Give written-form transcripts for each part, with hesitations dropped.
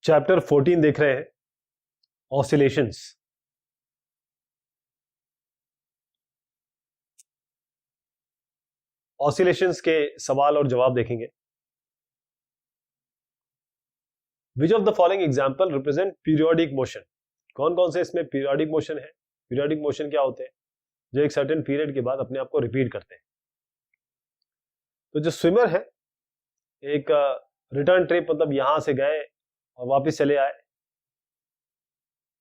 Chapter 14 देख रहे हैं, ऑसिलेशंस। ऑसिलेशंस के सवाल और जवाब देखेंगे। Which of the following example represent periodic motion? कौन कौन से इसमें पीरियोडिक मोशन है? पीरियोडिक मोशन क्या होते हैं? जो एक सर्टेन पीरियड के बाद अपने आप को रिपीट करते हैं। तो जो स्विमर है, एक रिटर्न ट्रिप, मतलब यहां से गए और वापस चले आए,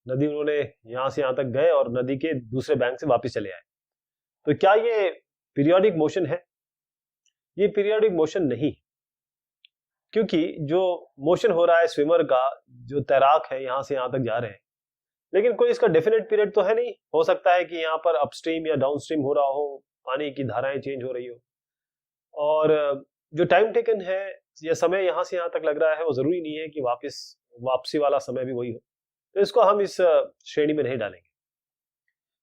नदी उन्होंने यहां से यहां तक गए और नदी के दूसरे बैंक से वापस चले आए। तो क्या ये पीरियोडिक मोशन है? ये पीरियोडिक मोशन नहीं, क्योंकि जो मोशन हो रहा है स्विमर का, जो तैराक है यहां से यहां तक जा रहे हैं, लेकिन कोई इसका डेफिनेट पीरियड तो है नहीं। हो सकता है कि यहाँ पर अपस्ट्रीम या डाउनस्ट्रीम हो रहा हो, पानी की धाराएं चेंज हो रही हो, और जो टाइम टेकन है या समय यहां से यहां तक लग रहा है, वो जरूरी नहीं है कि वापसी वाला समय भी वही हो। तो इसको हम इस श्रेणी में नहीं डालेंगे।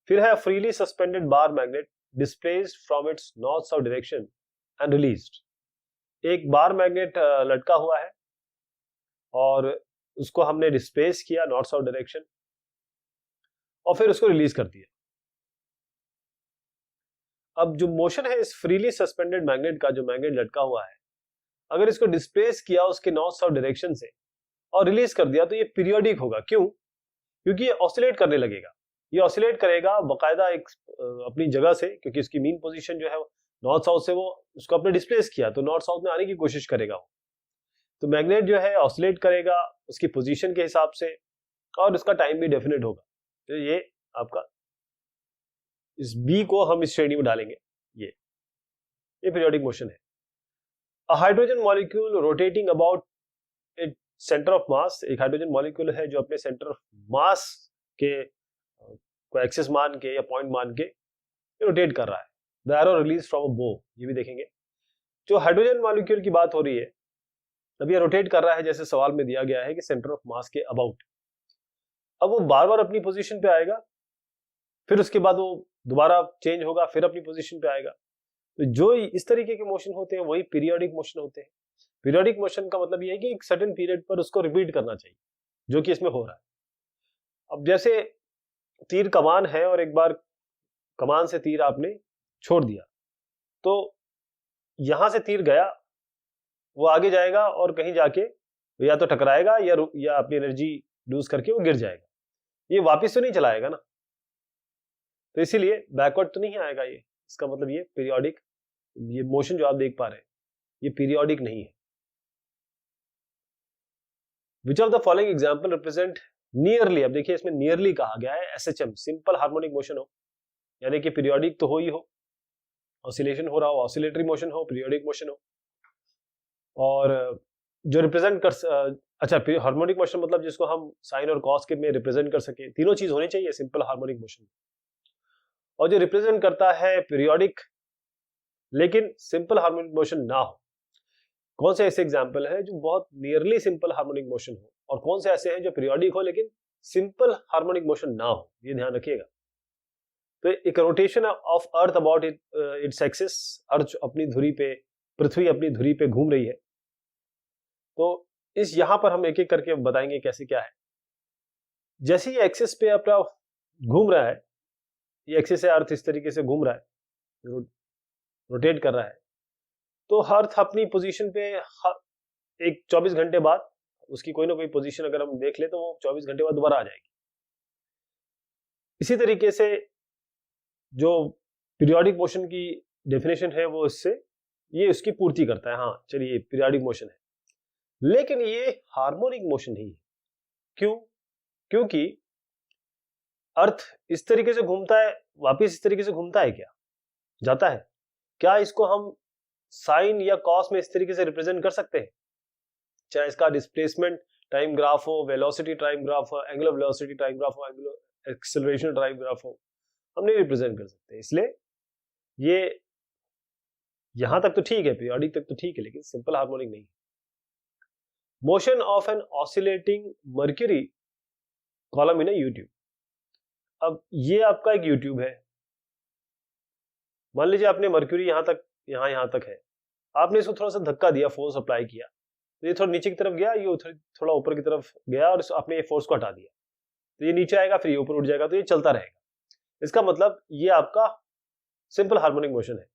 फिर है freely suspended bar magnet displaced from its north south direction and released. एक बार मैग्नेट लटका हुआ है और उसको हमने डिस्प्लेस किया नॉर्थ साउथ डायरेक्शन और फिर उसको रिलीज कर दिया। अब जो मोशन है इस फ्रीली सस्पेंडेड मैग्नेट का, जो मैग्नेट लटका हुआ है, अगर इसको डिस्प्लेस किया उसके नॉर्थ साउथ डायरेक्शन से और रिलीज कर दिया, तो ये पीरियोडिक होगा। क्यों? क्योंकि ये ऑसिलेट करने लगेगा। ये ऑसिलेट करेगा बकायदा एक अपनी जगह से, क्योंकि इसकी मीन पोजीशन जो है नॉर्थ साउथ से, वो उसको अपने डिस्प्लेस किया तो नॉर्थ साउथ में आने की कोशिश करेगा वो। तो मैग्नेट जो है ऑसिलेट करेगा उसकी पोजीशन के हिसाब से, और उसका टाइम भी डेफिनेट होगा। तो ये आपका, इस बी को हम इस श्रेणी में डालेंगे। ये पीरियोडिक मोशन है। A hydrogen molecule rotating about it centre of mass. एक हाइड्रोजन मॉलिक्यूल है जो अपने सेंटर ऑफ मास के को एक्सिस मान के या पॉइंट मान के रोटेट कर रहा है। The arrow release from a बो, ये भी देखेंगे। जो हाइड्रोजन मॉलिक्यूल की बात हो रही है, तब ये रोटेट कर रहा है जैसे सवाल में दिया गया है कि सेंटर ऑफ मास के अबाउट। अब वो बार बार अपनी पोजीशन पे आएगा, फिर उसके बाद वो दोबारा चेंज होगा, फिर अपनी पोजीशन पे आएगा। तो जो इस तरीके के मोशन होते हैं वही पीरियोडिक मोशन होते हैं। पीरियोडिक मोशन का मतलब ये है कि एक सर्टेन पीरियड पर उसको रिपीट करना चाहिए, जो कि इसमें हो रहा है। अब जैसे तीर कमान है और एक बार कमान से तीर आपने छोड़ दिया, तो यहां से तीर गया, वो आगे जाएगा और कहीं जाके या तो टकराएगा या अपनी एनर्जी लूज करके वो गिर जाएगा। ये वापस तो नहीं चलाएगा ना, तो इसीलिए बैकवर्ड तो नहीं आएगा। ये इसका मतलब ये पीरियोडिक, ये मोशन जो आप देख पा रहे हैं ये पीरियोडिक नहीं है। Which of the following example represent nearly, अब देखिए इसमें नियरली कहा गया है, एसएचएम सिंपल हार्मोनिक मोशन हो, यानी कि पीरियोडिक तो हो ही हो, ऑसिलेशन हो रहा हो, ऑसिलेटरी मोशन हो, पीरियोडिक मोशन हो, और जो रिप्रेजेंट कर अच्छा, हार्मोनिक मोशन मतलब जिसको हम साइन और कॉस के में रिप्रेजेंट कर सके, तीनों चीज होनी चाहिए सिंपल हार्मोनिक मोशन। और जो रिप्रेजेंट करता है पीरियोडिक लेकिन सिंपल हार्मोनिक मोशन ना हो, कौन से ऐसे एग्जाम्पल है जो बहुत नियरली सिंपल हार्मोनिक मोशन हो, और कौन से ऐसे हैं जो पीरियोडिक हो लेकिन सिंपल हार्मोनिक मोशन ना हो, ये ध्यान रखिएगा। तो एक rotation of earth about its axis, earth अपनी धुरी पे, पृथ्वी अपनी धुरी पे घूम रही है। तो इस यहां पर हम एक एक करके बताएंगे कैसे क्या है। जैसे ये एक्सिस पे अपना घूम रहा है, ये एक्सिस है, अर्थ इस तरीके से घूम रहा है, रोटेट कर रहा है, तो अर्थ अपनी पोजीशन पे एक 24 घंटे बाद उसकी कोई ना कोई पोजीशन अगर हम देख ले तो वो 24 घंटे बाद दोबारा आ जाएगी। इसी तरीके से जो पीरियोडिक मोशन की डेफिनेशन है वो इससे ये उसकी पूर्ति करता है। हाँ चलिए, पीरियोडिक मोशन है, लेकिन ये हार्मोनिक मोशन नहीं है। क्यों? क्योंकि अर्थ इस तरीके से घूमता है, वापस इस तरीके से घूमता है, क्या जाता है? क्या इसको हम साइन या कॉस में इस तरीके से रिप्रेजेंट कर सकते हैं? चाहे इसका डिस्प्लेसमेंट टाइम ग्राफ हो, वेलोसिटी टाइम ग्राफ हो, एंगुलर वेलोसिटी टाइम ग्राफ हो, एंगुलर एक्सेलरेशन टाइम ग्राफ हो, हम नहीं रिप्रेजेंट कर सकते। इसलिए ये यहां तक तो ठीक है, पीरियोडिक तक तो ठीक है, लेकिन सिंपल हार्मोनिक नहीं। Motion of an oscillating mercury column in YouTube. अब ये आपका एक यूट्यूब है, मान लीजिए आपने मर्क्यूरी यहां तक है, आपने इसको थोड़ा सा धक्का दिया, फोर्स अप्लाई किया, तो ये थोड़ा नीचे की तरफ गया, ये थोड़ा ऊपर की तरफ गया और आपने ये फोर्स को हटा दिया, तो ये नीचे आएगा, फिर ये ऊपर उठ जाएगा, तो ये चलता रहेगा। इसका मतलब ये आपका सिंपल हार्मोनिक मोशन है।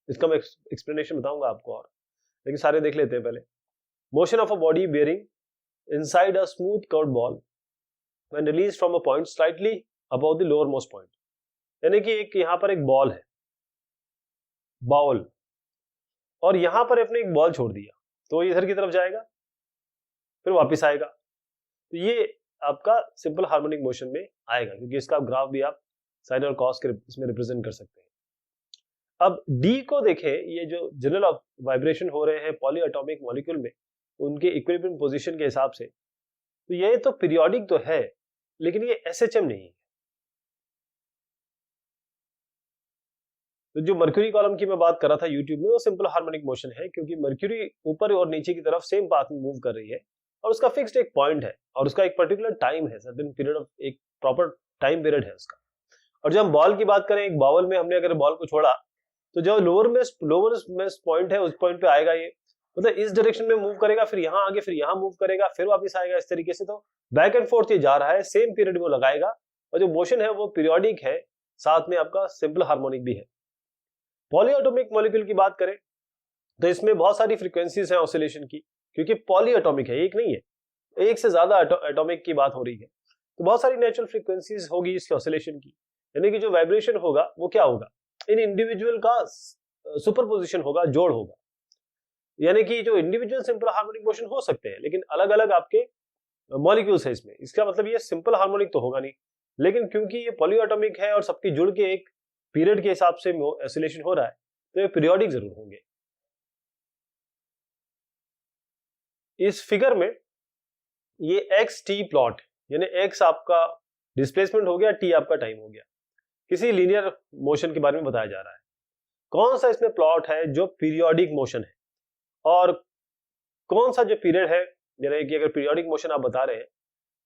इसका मैं एक्सप्लेनेशन बताऊंगा आपको और, लेकिन सारे देख लेते हैं पहले। Motion of a body bearing inside a smooth curved ball when release from a point slightly above the lower most point. यानी कि एक यहाँ पर एक बॉल है, बाउल, और यहां पर अपने एक बॉल छोड़ दिया, तो इधर की तरफ जाएगा, फिर वापस आएगा। तो ये आपका सिंपल हार्मोनिक मोशन में आएगा, क्योंकि इसका ग्राफ भी आप साइन और कॉस के इसमें रिप्रेजेंट कर सकते हैं। अब डी को देखें, ये जो जनरल वाइब्रेशन हो रहे हैं पॉली एटॉमिक मॉलिक्यूल में, उनके इक्विलिब्रियम पोजीशन के हिसाब से, तो ये तो पीरियोडिक तो है, लेकिन ये एसएचएम नहीं है। तो जो मर्क्यूरी कॉलम की मैं बात कर रहा था यूट्यूब में, वो सिंपल हार्मोनिक मोशन है, क्योंकि मर्क्यूरी ऊपर और नीचे की तरफ सेम पाथ में मूव कर रही है, और उसका फिक्स्ड एक पॉइंट है, और उसका एक पर्टिकुलर टाइम है, सर्टेन पीरियड ऑफ, एक प्रॉपर टाइम पीरियड है उसका। और जब हम बॉल की बात करें, एक बाउल में हमने अगर बॉल को छोड़ा, तो जो लोअर मोस्ट पॉइंट है, उस पॉइंट पे आएगा ये, मतलब इस डायरेक्शन में मूव करेगा, फिर यहाँ आगे, फिर यहाँ मूव करेगा, फिर वापस आएगा, इस तरीके से। तो बैक एंड फोर्थ ये जा रहा है, सेम पीरियड वो लगाएगा, और जो मोशन है वो पीरियोडिक है, साथ में आपका सिंपल हार्मोनिक भी है। पॉलीएटॉमिक मॉलिक्यूल की बात करें, तो इसमें बहुत सारी फ्रीक्वेंसीज हैं ऑसिलेशन की, क्योंकि पॉलीएटॉमिक है, एक नहीं है, एक से ज्यादा एटॉमिक की बात हो रही है, तो बहुत सारी नेचुरल फ्रीक्वेंसीज होगी इसके ऑसिलेशन की। यानी कि जो वाइब्रेशन होगा वो क्या होगा, इन इंडिविजुअल का सुपरपोजिशन होगा, जोड़ होगा। यानी कि जो इंडिविजुअल सिंपल हार्मोनिक मोशन हो सकते हैं, लेकिन अलग अलग आपके मॉलिक्यूल्स है इसमें, इसका मतलब ये सिंपल हार्मोनिक तो होगा नहीं, लेकिन क्योंकि ये पॉलीएटॉमिक है और सबकी जुड़ के एक पीरियड के हिसाब से ऑसिलेशन हो रहा है, तो ये पीरियोडिक जरूर होंगे। इस फिगर में ये एक्स टी प्लॉट, यानी एक्स आपका डिस्प्लेसमेंट हो गया, टी आपका टाइम हो गया, किसी लीनियर मोशन के बारे में बताया जा रहा है। कौन सा इसमें प्लॉट है जो पीरियोडिक मोशन है, और कौन सा जो पीरियड है, यानी कि अगर पीरियोडिक मोशन आप बता रहे हैं,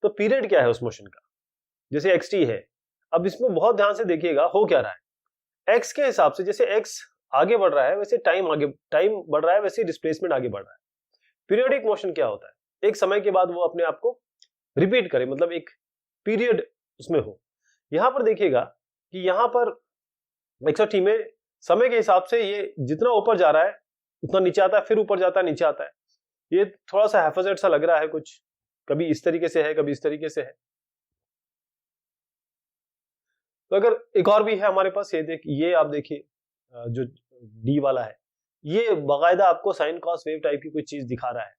तो पीरियड क्या है उस मोशन का, जैसे एक्स टी है। अब इसमें बहुत ध्यान से देखिएगा हो क्या रहा है, एक्स के हिसाब से जैसे एक्स आगे बढ़ रहा है, वैसे टाइम बढ़ रहा है, वैसे डिस्प्लेसमेंट आगे बढ़ रहा है। पीरियोडिक मोशन क्या होता है, एक समय के बाद वो अपने आप को रिपीट करे, मतलब एक पीरियड उसमें हो। यहां पर देखिएगा कि यहां पर 100t में समय के हिसाब से ये जितना ऊपर जा रहा है उतना नीचे आता है, फिर ऊपर जाता है, नीचे आता है। ये थोड़ा सा हैफेजेड सा लग रहा है कुछ, कभी इस तरीके से है, कभी इस तरीके से है। तो अगर एक और भी है हमारे पास, ये आप देखिए, जो डी वाला है, ये बाकायदा आपको साइन कॉस वेव टाइप की कोई चीज दिखा रहा है।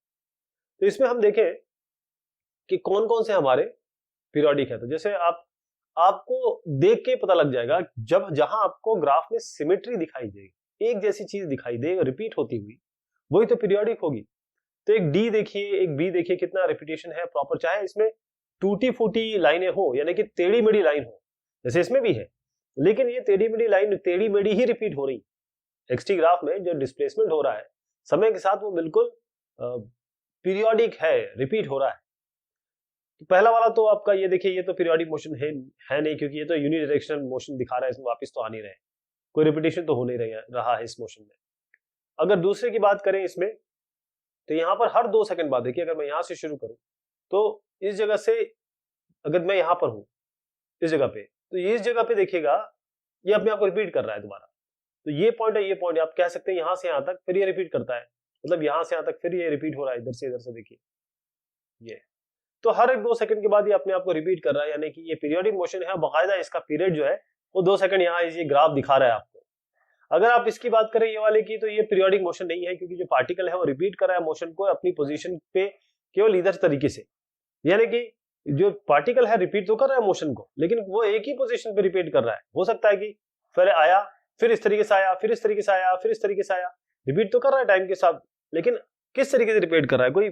तो इसमें हम देखें कि कौन कौन से हमारे पीरियोडिक है। तो जैसे आपको देख के पता लग जाएगा, जब जहां आपको ग्राफ में सिमेट्री दिखाई देगी, एक जैसी चीज दिखाई दे रिपीट होती हुई, वही तो पीरियोडिक होगी। तो एक डी देखिए, एक बी देखिए, कितना रिपीटेशन है प्रॉपर, चाहे इसमें टूटी फूटी लाइनें हो, यानी कि टेढ़ी मेढ़ी लाइन हो, जैसे इसमें भी है, लेकिन ये टेढ़ी मेढ़ी लाइन टेढ़ी मेढ़ी ही रिपीट हो रही। एक्सटी ग्राफ में जो डिस्प्लेसमेंट हो रहा है समय के साथ, वो बिल्कुल पीरियोडिक है, रिपीट हो रहा है। तो पहला वाला तो आपका ये देखिए, ये तो पीरियोडिक मोशन है नहीं, क्योंकि ये तो यूनिडायरेक्शनल मोशन दिखा रहा है, इसमें वापस तो आ नहीं रहे, कोई रिपीटेशन तो हो नहीं रहा है इस मोशन में। अगर दूसरे की बात करें इसमें, तो यहाँ पर हर 2 सेकंड बाद देखिए, अगर मैं यहाँ से शुरू करूं, तो इस जगह से, अगर मैं यहाँ पर हूं इस जगह पे, तो इस जगह पे देखिएगा ये अपने आप को रिपीट कर रहा है दोबारा। तो ये पॉइंट है, ये पॉइंट आप कह सकते हैं, यहां से यहां तक, फिर ये रिपीट करता है, मतलब यहां से यहां तक, फिर ये रिपीट हो रहा है इधर से देखिए ये। तो हर एक 2 सेकंड के बाद ये अपने आप को रिपीट कर रहा है, यानी कि ये पीरियोडिक मोशन है, बाकायदा इसका पीरियड जो है वो 2 सेकंड यहाँ ये ग्राफ दिखा रहा है आपको। अगर आप इसकी बात करें ये वाले की, तो ये पीरियोडिक मोशन नहीं है, क्योंकि जो पार्टिकल है वो रिपीट कर रहा है मोशन को अपनी पोजीशन पे केवल इधर तरीके से, यानी कि जो पार्टिकल है रिपीट तो कर रहा है मोशन को, लेकिन वो एक ही पोजीशन पे रिपीट कर रहा है। हो सकता है कि फिर आया, फिर इस तरीके से आया, फिर इस तरीके से आया, फिर इस तरीके से आया, रिपीट तो कर रहा है टाइम के साथ, लेकिन किस तरीके से रिपीट कर रहा है, कोई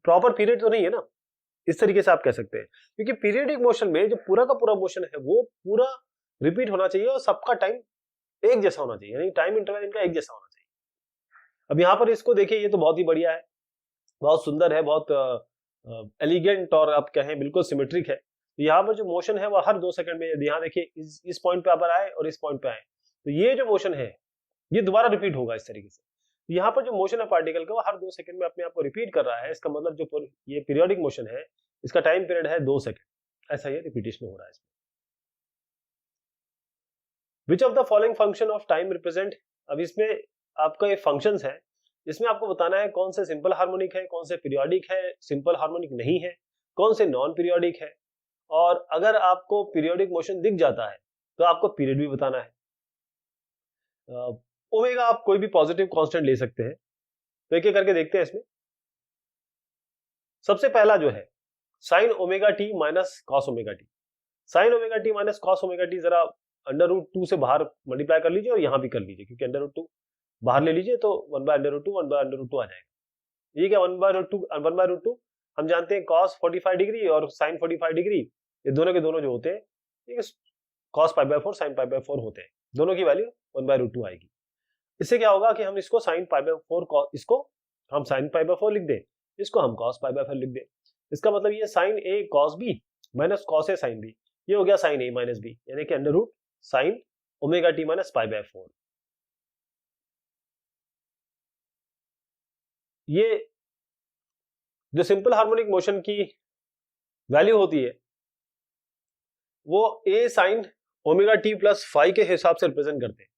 प्रॉपर पीरियड तो नहीं है ना, इस तरीके से आप कह सकते हैं। क्योंकि पीरियडिक मोशन में जो पूरा का पूरा मोशन है वो पूरा रिपीट होना चाहिए, और सबका टाइम एक जैसा होना चाहिए, यानी टाइम इंटरवल इनका एक जैसा होना चाहिए। अब यहाँ पर इसको देखिए, ये तो बहुत ही बढ़िया है, बहुत सुंदर है, बहुत एलिगेंट, और आप कहें बिल्कुल सिमेट्रिक है। तो यहाँ पर जो मोशन है वो हर 2 सेकंड में, यहाँ देखिए इस पॉइंट पे आप आए और इस पॉइंट पे आए, तो ये जो मोशन है ये दोबारा रिपीट होगा इस तरीके से। यहाँ पर जो मोशन है पार्टिकल का वो हर 2 सेकंड में अपने आप को रिपीट कर रहा है। इसका मतलब जो ये पीरियोडिक मोशन है इसका टाइम पीरियड है 2 सेकंड। ऐसा ये रिपीटेशन हो रहा है इसमें। Which of the following function of time represent, अब इसमें आपका ये फंक्शंस है, इसमें आपको बताना है कौन से सिंपल हार्मोनिक है, कौन से पीरियोडिक है, सिंपल हार्मोनिक नहीं है, कौन से नॉन पीरियोडिक है, और अगर आपको पीरियोडिक मोशन दिख जाता है तो आपको पीरियड भी बताना है। ओमेगा आप कोई भी पॉजिटिव कांस्टेंट ले सकते हैं। तो एक एक करके देखते हैं इसमें। सबसे पहला जो है sign omega T minus cos omega T. Sign omega T minus cos omega T जरा √2 से बाहर मल्टीप्लाई कर लीजिए और यहां भी कर लीजिए, क्योंकि √2 बाहर ले लीजिए तो 1/√2 1/√2 आ जाएगा। ये क्या 1/√2 हम जानते हैं cos 45 डिग्री और sin 45 डिग्री, ये दोनों के दोनों जो होते हैं ये cos π/4 sin π/4 होते हैं, दोनों की वैल्यू 1/√2 आएगी। इससे क्या होगा कि हम इसको sin π/4 इसको हम sin π/4 लिख दें, इसको हम cos π/4 लिख दें। इसका मतलब ये sin a cos b minus cos a sin b, ये हो गया sin a माइनस b, यानी कि under root sin omega T minus π/4। ये जो सिंपल हार्मोनिक मोशन की वैल्यू होती है वो a sin omega T plus phi के हिसाब से रिप्रेजेंट करते हैं।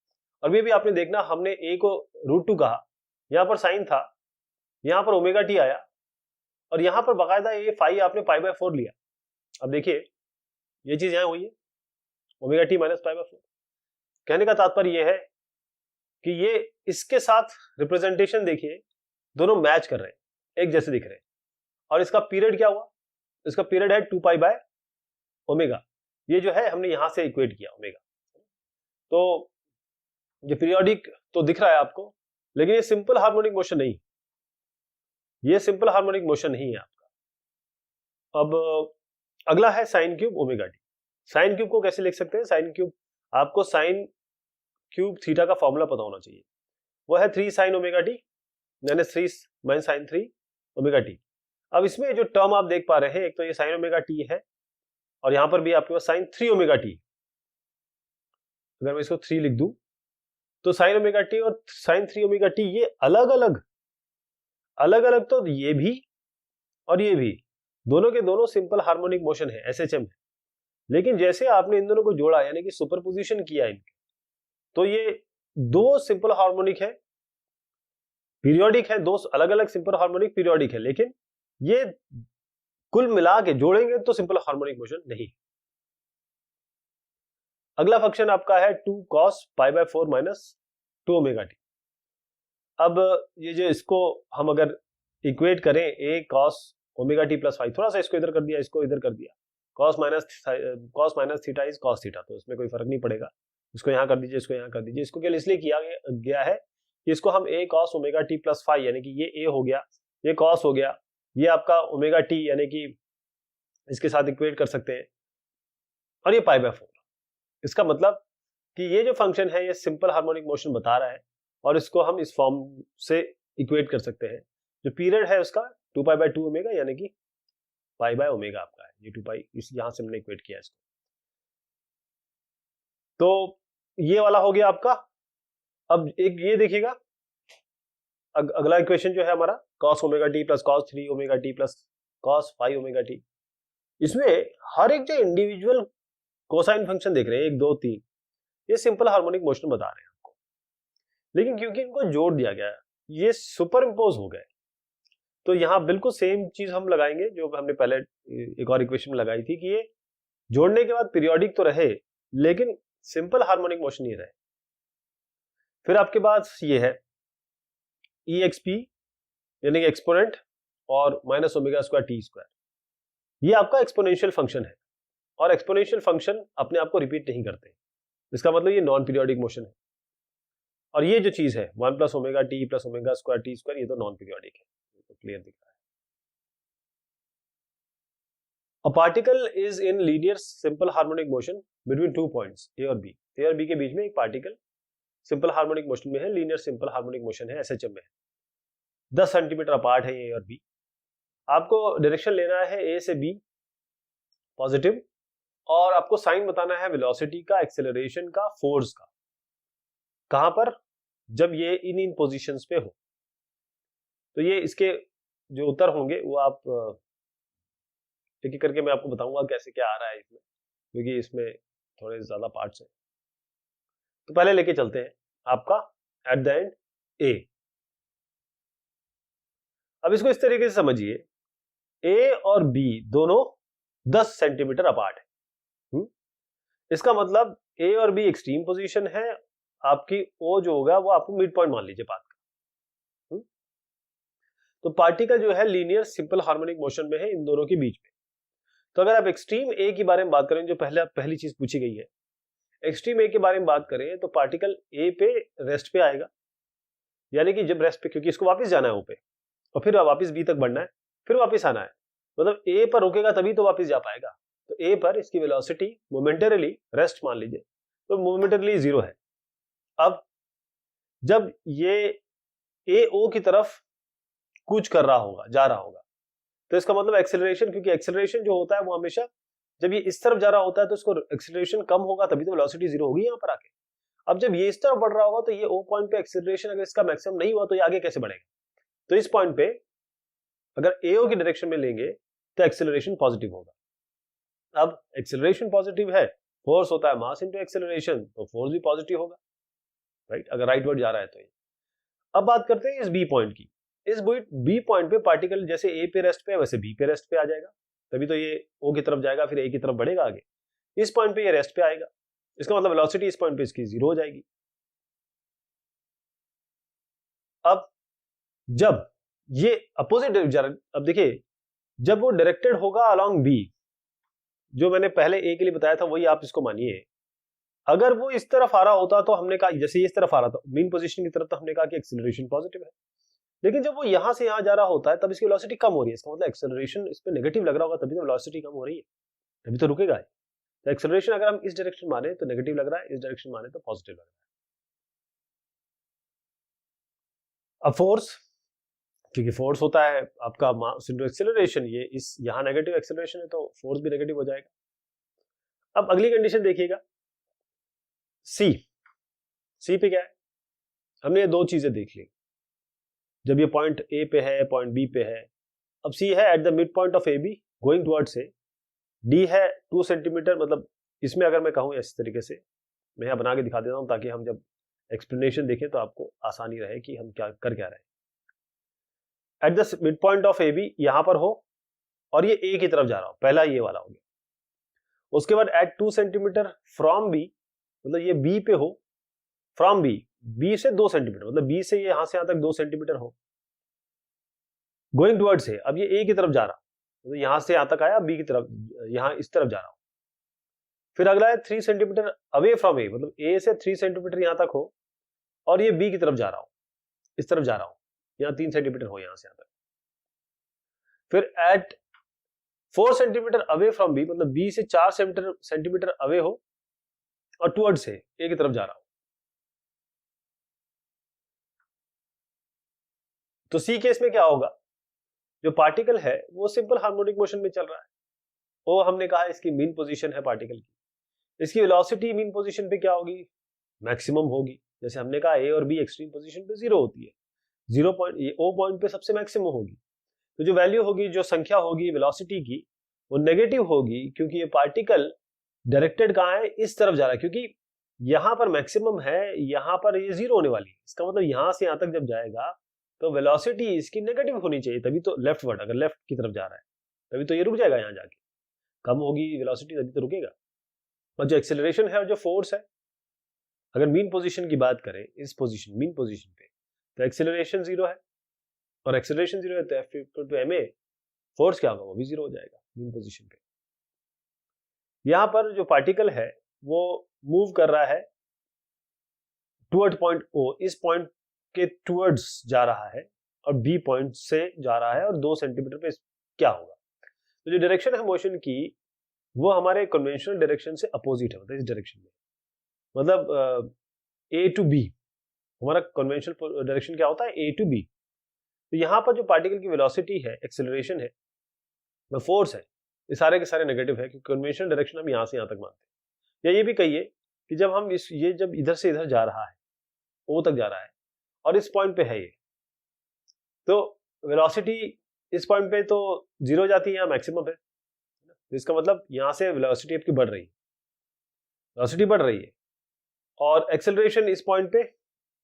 और ये भी आपने देखना, हमने a को √2 कहा, यहां पर साइन था, यहां पर ओमेगा टी आया, और यहां पर बाकायदा ये फाई आपने π/4 लिया। अब देखिए ये चीज यहां हुई है ओमेगा टी माइनस π/4। कहने का तात्पर्य यह है कि ये इसके साथ रिप्रेजेंटेशन देखिए दोनों मैच कर रहे हैं, एक जैसे दिख रहे हैं। और इसका पीरियड क्या हुआ, इसका पीरियड है 2π/ओमेगा, ये जो है हमने यहां से इक्वेट किया ओमेगा। तो ये पीरियोडिक तो दिख रहा है आपको, लेकिन ये सिंपल हार्मोनिक मोशन नहीं, ये सिंपल हार्मोनिक मोशन नहीं है आपका। अब अगला है sine cube omega T. Sine cube को कैसे लिख सकते हैं? साइन क्यूब, आपको साइन क्यूब थीटा का फॉर्मूला पता होना चाहिए, वो है 3 sin ओमेगा टी यानी 3 - sin 3 ओमेगा टी। अब इसमें जो टर्म आप देख पा रहे हैं, एक तो ये sin ओमेगा टी है और यहां पर भी आपके पास sin 3 ओमेगा टी। अगर मैं इसको 3 लिख दूं तो sin ओमेगा टी और sin 3 ओमेगा टी ये अलग अलग तो ये भी और ये भी दोनों के दोनों सिंपल हार्मोनिक मोशन है, एसएचएम है। लेकिन जैसे आपने इन दोनों को जोड़ा यानी कि सुपरपोजिशन किया इनके, तो ये दो सिंपल हार्मोनिक है, पीरियोडिक है, दो अलग अलग सिंपल हार्मोनिक पीरियोडिक है, लेकिन ये कुल मिला के जोड़ेंगे तो सिंपल हार्मोनिक मोशन नहीं। अगला फंक्शन आपका है 2 cos π/4 माइनस 2 ओमेगा टी। अब ये जो इसको हम अगर इक्वेट करें a cos omega T plus five, थोड़ा सा इसको इधर कर दिया, इसको इधर कर दिया, cos minus theta is cos theta, तो इसमें कोई फर्क नहीं पड़ेगा। इसको यहां कर दीजिए, इसको यहां कर दीजिए। इसको केवल इसलिए किया गया है कि इसको हम a cos omega T plus five, यानी कि ये a हो गया, ये cos हो गया, ये आपका ओमेगा टी यानी कि इसके साथ इक्वेट कर सकते हैं, और ये π/4। इसका मतलब कि ये जो फंक्शन है ये सिंपल हार्मोनिक मोशन बता रहा है, और इसको हम इस फॉर्म से इक्वेट कर सकते हैं। जो पीरियड है उसका 2π/2 ओमेगा यानी कि π/ओमेगा आपका है, ये 2π इस यहां से हमने इक्वेट किया इसको। तो ये वाला हो गया आपका। अब एक ये देखिएगा, अगला इक्वेशन जो है हमारा cos omega T plus cos 3 omega T plus cos 5 omega T. इसमें हर एक जो इंडिविजुअल कोसाइन फंक्शन देख रहे हैं 1 2 3, ये सिंपल हार्मोनिक मोशन बता रहे हैं आपको, लेकिन क्योंकि इनको जोड़ दिया गया है, ये सुपर इंपोज हो गए, तो यहां बिल्कुल सेम चीज हम लगाएंगे जो हमने पहले एक और इक्वेशन में लगाई थी, कि ये जोड़ने के बाद पीरियोडिक तो रहे लेकिन सिंपल हार्मोनिक मोशन ही रहे। फिर आपके पास ये है EXP यानी कि एक्सपोनेंट और minus omega square T square, ये आपका एक्सपोनेंशियल फंक्शन है, और एक्सपोनेंशियल फंक्शन अपने आप को रिपीट नहीं करते, इसका मतलब ये नॉन पीरियोडिक मोशन है। और ये जो चीज है 1 + omega T plus omega square T square, ये तो नॉन पीरियोडिक है, तो क्लियर दिख रहा है। A particle is in linear simple harmonic motion between 2 points A और B। A और B के बीच में एक पार्टिकल सिंपल हार्मोनिक मोशन में है, लीनियर सिंपल हार्मोनिक मोशन है, एसएचएम में है, 10 सेंटीमीटर अपार्ट है A और B। आपको डायरेक्शन लेना है A से B पॉजिटिव, और आपको साइन बताना है वेलोसिटी का, एक्सेलरेशन का, फोर्स का, कहां पर, जब ये इन पोजीशंस पे हो। तो ये इसके जो उत्तर होंगे वो आप एक एक करके मैं आपको बताऊंगा कैसे क्या आ रहा है इसमें, क्योंकि इसमें थोड़े ज्यादा पार्ट्स हैं। तो पहले लेके चलते हैं आपका एट द एंड ए। अब इसको इस तरीके से समझिए, ए और बी दोनों 10 सेंटीमीटर अपार्ट है। इसका मतलब ए और बी एक्सट्रीम पोजीशन है, आपकी ओ जो होगा वो आपको मिड पॉइंट मान लीजिए पाथ का। तो पार्टिकल जो है लीनियर सिंपल हार्मोनिक मोशन में है इन दोनों के बीच में। तो अगर आप एक्सट्रीम ए की बारे में बात करें, जो पहली चीज पूछी गई है, एक्सट्रीम ए के बारे में बात करें तो पार्टिकल ए पे रेस्ट पे आएगा, यानी कि जब रेस्ट पे, क्योंकि इसको वापस जाना है ओ पे और फिर वापस बी तक बढ़ना है, फिर वापस आना है, मतलब ए पर रुकेगा तभी तो वापस जा पाएगा। तो ए पर इसकी वेलोसिटी मोमेंटरीली रेस्ट मान लीजिए, तो मोमेंटरीली 0 है। अब जब ये ए ओ की तरफ कूच कर रहा होगा, जा रहा होगा, तो इसका मतलब एक्सेलरेशन, क्योंकि एक्सेलरेशन जो होता है वो हमेशा जब ये इस तरफ जा रहा होता है तो इसको एक्सेलरेशन कम होगा, तभी तो वेलोसिटी 0 होगी यहां पर आके। अब जब ये इस तरफ बढ़ रहा होगा तो ये ओ पॉइंट पे एक्सेलरेशन अगर इसका मैक्सिमम नहीं हुआ तो ये आगे कैसे बढ़ेगा? तो इस पॉइंट पे अगर एओ की डायरेक्शन में लेंगे तो एक्सेलरेशन पॉजिटिव होगा। अब एक्सेलरेशन पॉजिटिव है, फोर्स होता है मास इनटू एक्सेलरेशन, तो फोर्स भी पॉजिटिव होगा, राइट, अगर राइटवर्ड जा रहा है तो ये। अब बात करते हैं इस बी पॉइंट की। इस बी पॉइंट पे पार्टिकल जैसे ए पे रेस्ट पे है वैसे बी पे रेस्ट पे आ जाएगा, तभी तो ये ओ की तरफ जाएगा, फिर ए की तरफ बढ़ेगा आगे। इस पॉइंट पे ये रेस्ट पे आएगा, इसका मतलब वेलोसिटी इस पॉइंट पे इसकी 0 हो जाएगी। अब जब ये अपोजिट, अब देखिए जब वो डायरेक्टेड होगा अलोंग बी, जो मैंने पहले ए के लिए बताया था वही आप इसको मानिए। अगर वो इस तरफ आ रहा होता तो हमने कहा, जैसे इस तरफ आ रहा था मीन पोजीशन की तरफ, तो हमने कहा कि एक्सेलरेशन पॉजिटिव है। लेकिन जब वो यहां से यहां जा रहा होता है तब इसकी वेलोसिटी कम हो रही है, इसका मतलब एक्सेलरेशन इस पे नेगेटिव लग रहा होगा, तभी तो वेलोसिटी कम हो रही है, तभी तो रुकेगा। तो एक्सेलरेशन अगर हम इस डायरेक्शन माने तो नेगेटिव लग रहा है, इस डायरेक्शन माने तो पॉजिटिव लग रहा है। अब फोर्स, क्योंकि फोर्स होता है आपका मास इनटू एक्सेलरेशन, ये इस यहां नेगेटिव एक्सेलरेशन है तो फोर्स भी नेगेटिव हो जाएगा। अब अगली कंडीशन देखिएगा, सी। सी पे क्या है? हमने ये दो चीजें देख ली, जब ये पॉइंट ए पे है, पॉइंट बी पे है। अब सी है eight the mid point of A be going towards a. D है 2 सेंटीमीटर, मतलब इसमें अगर मैं कहूं इस तरीके से, मैं यहां बना के दिखा देता हूं ताकि हम जब एक्सप्लेनेशन देखें तो आपको आसानी रहे कि हम क्या कर क्या रहे हैं। At the mid point of A B यहां पर हो और ये ए की तरफ जा रहा हो, पहला ये वाला हो गया। उसके बाद एट 2 सेंटीमीटर फ्रॉम बी, मतलब ये बी पे हो, फ्रॉम बी, बी से 2 सेंटीमीटर, मतलब बी से यहां तक 2 सेंटीमीटर हो, गोइंग टुवर्ड्स है। अब ये ए की तरफ जा रहा, मतलब यहां से यहां तक आया, बी की तरफ, यहां इस तरफ जा रहा हूं। फिर अगला है 3 सेंटीमीटर अवे फ्रॉम ए, मतलब ए से 3 सेंटीमीटर यहां तक हो और ये बी की तरफ जा रहा हूं, इस तरफ जा रहा हूं, यहां 3 सेंटीमीटर हो यहां से यहां तक। फिर at 4 centimetre away from B, मतलब बी से 4 सेंटीमीटर अवे हो और टुवर्ड्स है, ए की तरफ जा रहा हूं। तो सी केस में क्या होगा? जो पार्टिकल है वो सिंपल हार्मोनिक मोशन में चल रहा है, वो हमने कहा इसकी मीन पोजीशन है पार्टिकल की। इसकी वेलोसिटी मीन पोजीशन पे क्या होगी? मैक्सिमम होगी। जैसे हमने कहा ए और बी एक्सट्रीम पोजीशन पे 0 होती है, 0 पॉइंट, ये ओ पॉइंट पे सबसे मैक्सिमम होगी। तो जो वैल्यू होगी, जो संख्या होगी वेलोसिटी की, वो नेगेटिव होगी, क्योंकि ये पार्टिकल डायरेक्टेड कहां है? इस तरफ जा रहा है, क्योंकि यहां पर मैक्सिमम है, यहां पर ये 0 होने वाली है। इसका मतलब यहां से यहां तक जब जाएगा तो वेलोसिटी इसकी नेगेटिव होनी चाहिए, तभी तो लेफ्ट वर्ड, अगर लेफ्ट की तरफ जा रहा है तभी तो ये रुक जाएगा, यहां जाके कम होगी वेलोसिटी तभी तो रुकेगा। और जो एक्सेलरेशन है और जो फोर्स है, अगर मीन पोजीशन की बात करें, इस पोजीशन मीन पोजीशन पे, तो एक्सेलरेशन 0 है और एक्सेलरेशन 0 है तो F equal to ma, force क्या होगा? वो भी 0 हो जाएगा मीन पोजीशन पे। यहां पर जो पार्टिकल है वो मूव कर रहा है टुवर्ड पॉइंट ओ, इस पॉइंट के टुवर्ड्स जा रहा है और बी पॉइंट से जा रहा है, और 2 सेंटीमीटर पे क्या होगा? तो जो डायरेक्शन है मोशन की वो हमारे कन्वेंशनल डायरेक्शन से अपोजिट है, मतलब इस डायरेक्शन में, मतलब ए टू बी, हमारा कन्वेंशनल डायरेक्शन क्या होता है? ए टू बी। तो यहां पर जो पार्टिकल की वेलोसिटी है, एक्सेलरेशन है, फोर्स है, ये सारे के सारे नेगेटिव है, क्योंकि कन्वेंशनल डायरेक्शन हम यहां से यहां तक मानते हैं। या ये भी कहिए कि जब हम ये जब इधर से इधर जा रहा है, ओ तक जा रहा है और इस पॉइंट पे है ये, तो वेलोसिटी इस पॉइंट पे तो 0 जाती है, यहाँ मैक्सिमम है, इसका मतलब यहाँ से वेलोसिटी आपकी बढ़ रही है, वेलोसिटी बढ़ रही है, और एक्सेलरेशन इस पॉइंट पे,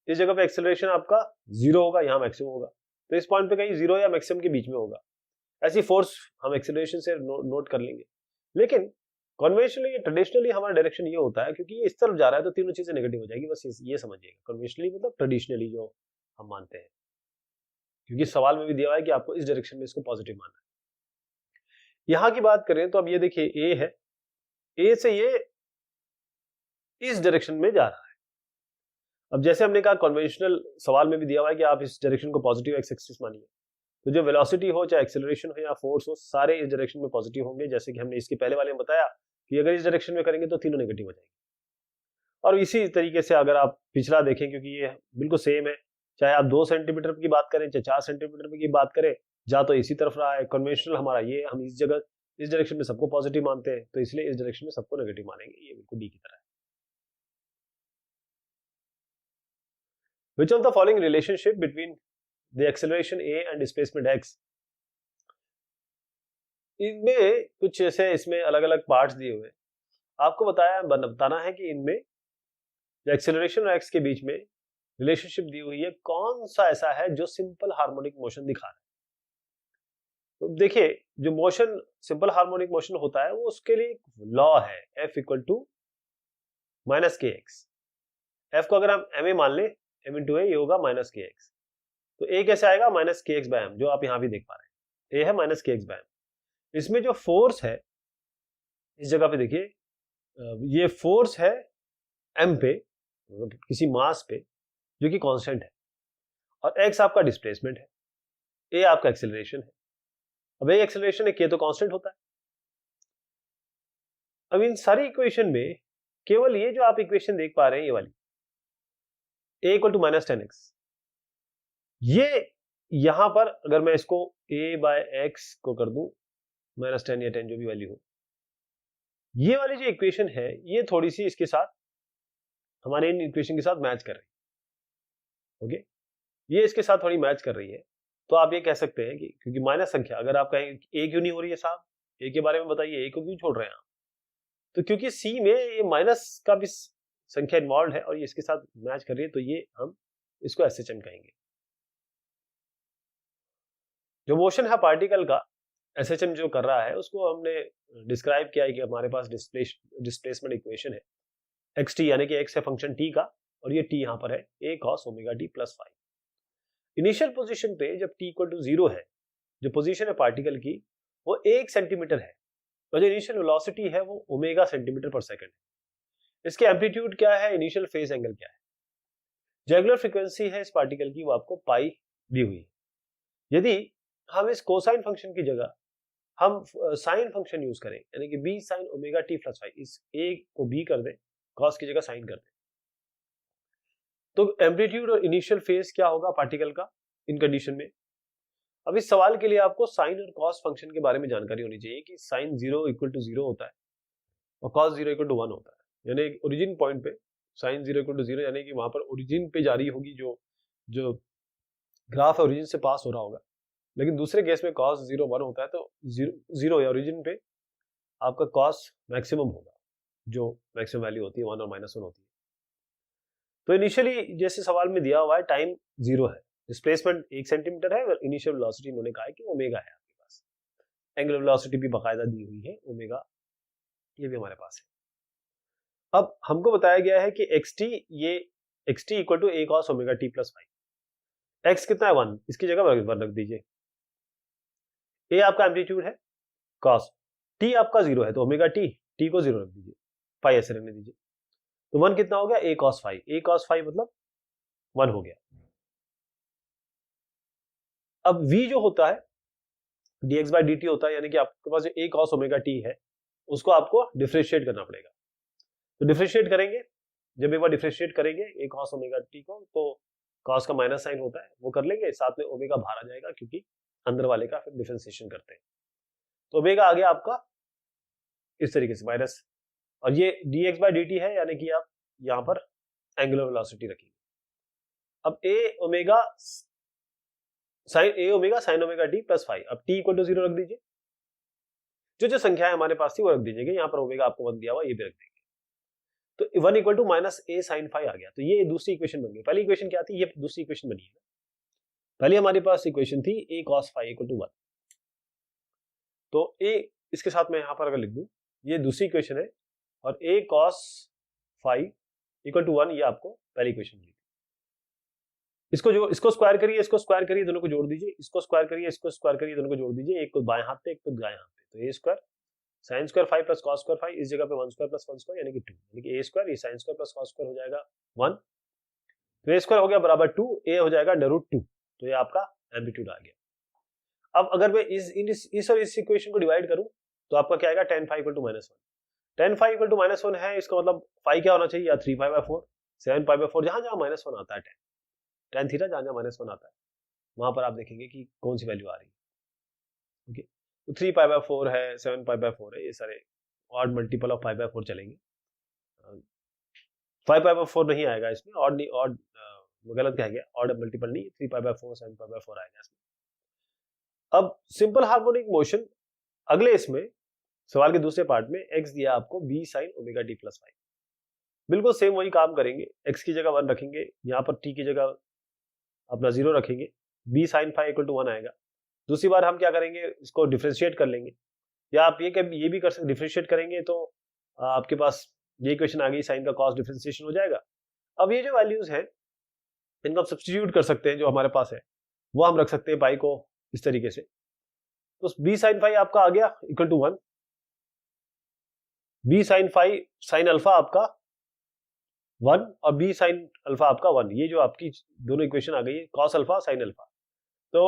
इस जगह पे एक्सेलरेशन आपका 0 होगा, यहाँ मैक्सिमम होगा, तो इस पॉइंट पे कहीं 0 या मैक्सिमम के बीच में होगा। ऐसी फोर्स हम एक्सेलरेशन से नोट कर लेंगे। लेकिन कन्वेंशनली, ट्रेडिशनली हमारा डायरेक्शन ये होता है, क्योंकि ये इस तरफ जा रहा है तो तीनों चीजें नेगेटिव हो जाएगी, बस ये समझिएगा। कन्वेंशनली मतलब ट्रेडिशनली जो हम मानते हैं, क्योंकि सवाल में भी दिया हुआ है कि आपको इस डायरेक्शन में इसको पॉजिटिव मानना है। यहां की बात करें तो अब ये देखिए ए है, ए से ये इस डायरेक्शन में जा रहा है। अब जैसे हमने कहा कन्वेंशनल सवाल में भी दिया हुआ है कि आप इस डायरेक्शन को पॉजिटिव एक्स एक्सिस मानिए, तो जो वेलोसिटी हो, चाहे एक्सेलरेशन हो या फोर्स हो, सारे इस डायरेक्शन में पॉजिटिव होंगे। जैसे कि हमने इसके पहले वाले में बताया कि अगर इस डायरेक्शन में करेंगे तो तीनों नेगेटिव हो जाएंगे। और इसी तरीके से अगर आप पिछला देखें, क्योंकि ये बिल्कुल सेम है, चाहे आप 2 सेंटीमीटर की बात करें चाहे 4 सेंटीमीटर की बात करें, जा तो इसी तरफ रहा है। कन्वेंशनल हमारा ये, हम इस जगह इस डायरेक्शन में सबको पॉजिटिव मानते हैं, तो इसलिए इस डायरेक्शन में सबको नेगेटिव मानेंगे। ये बिल्कुल डी की तरह है। Which of the following relationship between the acceleration a and displacement x, इनमें कुछ ऐसे, इसमें अलग अलग पार्ट्स दिए हुए, आपको बताना है कि इनमें जो एक्सेलरेशन और x के बीच में रिलेशनशिप दी हुई है, कौन सा ऐसा है जो सिंपल हार्मोनिक मोशन दिखा रहा है। तो देखिए, जो मोशन सिंपल हार्मोनिक मोशन होता है, वो उसके लिए लॉ है F equal to minus k x. F को अगर हम एम ए मान ले, एम इंटू ए, ये होगा माइनस के एक्स। तो ए कैसे आएगा, minus k x bye M, जो आप यहां भी देख पा रहे हैं, ए है minus k x bye M. इसमें जो फोर्स है इस जगह पे देखिए, ये फोर्स है एम पे, मतलब किसी मास पे, जो कि कांस्टेंट है, और एक्स आपका डिस्प्लेसमेंट है, ए आपका एक्सेलरेशन है। अब ए एक्सेलरेशन है, के तो कांस्टेंट होता है। अब इन सारी इक्वेशन में केवल ये जो आप इक्वेशन देख पा रहे हैं, ये वाली ए इक्वल टू माइनस 10x, ये यहां पर अगर मैं इसको a बाय एक्स को कर दूं माइनस 10 या 10 जो भी वैल्यू हो, ये वाली जो इक्वेशन है, ये थोड़ी सी इसके साथ, हमारे इन इक्वेशन के साथ मैच कर रही है। ओके, ये इसके साथ थोड़ी मैच कर रही है। तो आप ये कह सकते हैं कि क्योंकि माइनस संख्या, अगर आप कहें ए क्यों नहीं हो रही है साहब, ए के बारे में बताइए, ए को क्यों छोड़ रहे हैं आप, तो क्योंकि सी में ये माइनस का भी संख्या इन्वॉल्व है और ये इसके साथ मैच कर रही है, तो ये हम इसको एसएचएम कहेंगे। जो मोशन है पार्टिकल का, एसएचएम जो कर रहा है, उसको हमने डिस्क्राइब किया है कि हमारे पास डिस्प्लेसमेंट इक्वेशन है, एक्स टी, यानी कि एक्स है फंक्शन टी का, और ये टी यहां पर है a cos omega T plus 5। Initial position पे जब टी इक्वल टू 0 है, जो पोजीशन है पार्टिकल की, वो 1 सेंटीमीटर है, और जो इनिशियल वेलोसिटी है वो ओमेगा सेंटीमीटर पर सेकंड है। इसके एम्पलीट्यूड क्या है, इनिशियल फेज एंगल क्या है, जो एंगुलर फ्रीक्वेंसी है इस पार्टिकल की, वो आपको पाई दी हुई है। यदि हम इस कोसाइन फंक्शन की जगह हम साइन फंक्शन यूज करें, यानी कि B sine omega T plus 5, इस ए को बी कर दें, कॉस की जगह साइन कर दें, तो एम्पलीट्यूड और इनिशियल फेज क्या होगा पार्टिकल का इन कंडीशन में। अब इस सवाल के लिए आपको साइन और कॉस फंक्शन के बारे में जानकारी होनी चाहिए कि साइन 0 इक्वल टू 0 होता है और कॉस 0 इक्वल टू 1 होता है। यानी ओरिजिन पॉइंट पे साइन 0 इक्वल टू 0, यानी कि वहां पर ओरिजिन पे जारी होगी जो ग्राफ है, ओरिजिन से पास हो रहा होगा। लेकिन दूसरे केस में कॉस 0 1 होता है, तो 0 या ओरिजिन पे आपका कॉस मैक्सिमम होगा, जो मैक्सिमम वैल्यू होती है 1 और -1 होती है। तो इनिशियली जैसे सवाल में दिया हुआ है, टाइम 0 है, डिस्प्लेसमेंट 1 सेंटीमीटर है, इनिशियल वेलोसिटी इन्होंने कहा है कि ओमेगा है आपके पास, एंगुलर वेलोसिटी भी बाकायदा दी हुई है ओमेगा, ये भी हमारे पास है। अब हमको बताया गया है कि xt, ये xt equal to A cos omega T plus 5, x कितना है 1, इसकी जगह 1 रख दीजिए, ए आपका एम्पलीट्यूड है, कॉस टी आपका 0 है, तो ओमेगा टी को 0 रख दीजिए, 5 ऐसे रहने दीजिए, तो 1 कितना हो गया, ए कॉस 5, ए कॉस 5 मतलब 1 हो गया। अब v जो होता है dx बाई dt होता है, यानी कि आपके पास जो a cos ओमेगा t है, उसको आपको डिफरेंशिएट करना पड़ेगा। तो डिफरेंशिएट करेंगे, जब एक बार डिफरेंशिएट करेंगे a cos ओमेगा t को, तो cos का माइनस साइन होता है, वो कर लेंगे, साथ में ओमेगा बाहर आ जाएगा, क्योंकि अंदर वाले का फिर डिफरेंशिएशन करते हैं, तो ओमेगा आ गया आपका इस तरीके से माइनस, और ये dx बाई dt है, यानी कि आप यहां पर एंगुलर वेलोसिटी रखेंगे। अब a omega sine A omega sine omega T plus five. अब टी इक्वल टू 0 रख दीजिए, जो जो संख्या है हमारे पास थी वो रख दीजिएगा। यहाँ पर ओमेगा आपको 1 दिया हुआ, ये भी रख देंगे। तो 1 equal to minus a sine five आ गया। तो ये दूसरी इक्वेशन बन गई। पहली इक्वेशन क्या थी, ये दूसरी इक्वेशन बनी है। पहले हमारे पास इक्वेशन थी ए कॉस फाइव इक्वल टू 1। तो ए इसके साथ मैं यहाँ पर अगर लिख दूं, ये दूसरी इक्वेशन है, और ए कॉस फाइव इक्वल टू 1 ये आपको पहली इक्वेशन मिली। इसको स्क्वायर करिए, इसको स्क्वायर करिए, दोनों को जोड़ दीजिए, इसको स्क्वायर करिए, इसको स्क्वायर करिए, दोनों को जोड़ दीजिए, एक को बाएं हाथ पे, एक को दाएं हाथ पे। तो a square sine square 5 plus cos square 5, इस जगह पे 1 स्क्वायर प्लस 1 स्क्वायर यानी कि 2, यानी कि ए स्क्वायर, ये sine square plus cos square हो जाएगा 1। तो ए स्क्वायर हो गया बराबर 2, ए हो जाएगा √2। तो ये आपका एम्पलीट्यूड आ गया। अब अगर मैं इस और इस इक्वेशन को डिवाइड करूं तो आपका क्या आएगा, tan phi equal to -1। tan phi equal to -1 है, इसका मतलब phi क्या होना चाहिए, या 3 पाई बाय 4, 7 पाई बाय 4, जहां जहां -1 आता है, tan थीटा जहां जहां -1 आता है वहां पर आप देखेंगे कि कौन सी वैल्यू आ रही है। ओके, तो 3 पाई बाय 4 है, 7 पाई बाय 4 है, ये सारे ऑड मल्टीपल ऑफ 5 बाय 4 चलेंगे। 5 पाई बाय 4 नहीं आएगा इसमें, ऑड नहीं, ऑड गलत कह गया, ऑड मल्टीपल नहीं, 3 पाई बाय 4 7 पाई बाय 4 आएगा इसमें। अब सिंपल हार्मोनिक मोशन, अगले इसमें सवाल के दूसरे पार्ट में x दिया आपको b sin omega t plus 5। बिल्कुल सेम वही काम करेंगे, x की जगह 1 रखेंगे, यहाँ पर t की जगह अपना 0 रखेंगे, b sin phi equal to 1 आएगा। दूसरी बार हम क्या करेंगे, इसको डिफरेंशिएट कर लेंगे, या आप ये भी कर सकते, डिफरेंशिएट करेंगे तो आपके पास ये इक्वेशन आ गई, साइन का कॉस डिफरेंशिएशन हो जाएगा। अब ये जो वैल्यूज है इनको आप सब्स्टिट्यूट कर सकते हैं, जो हमारे पास है वो हम रख सकते हैं पाई को इस तरीके से। तो b sin phi आपका आ गया equal to 1, b sin phi sin alpha आपका 1 और b sin अल्फा आपका 1, ये जो आपकी दोनों इक्वेशन आ गई है, cos अल्फा sin अल्फा। तो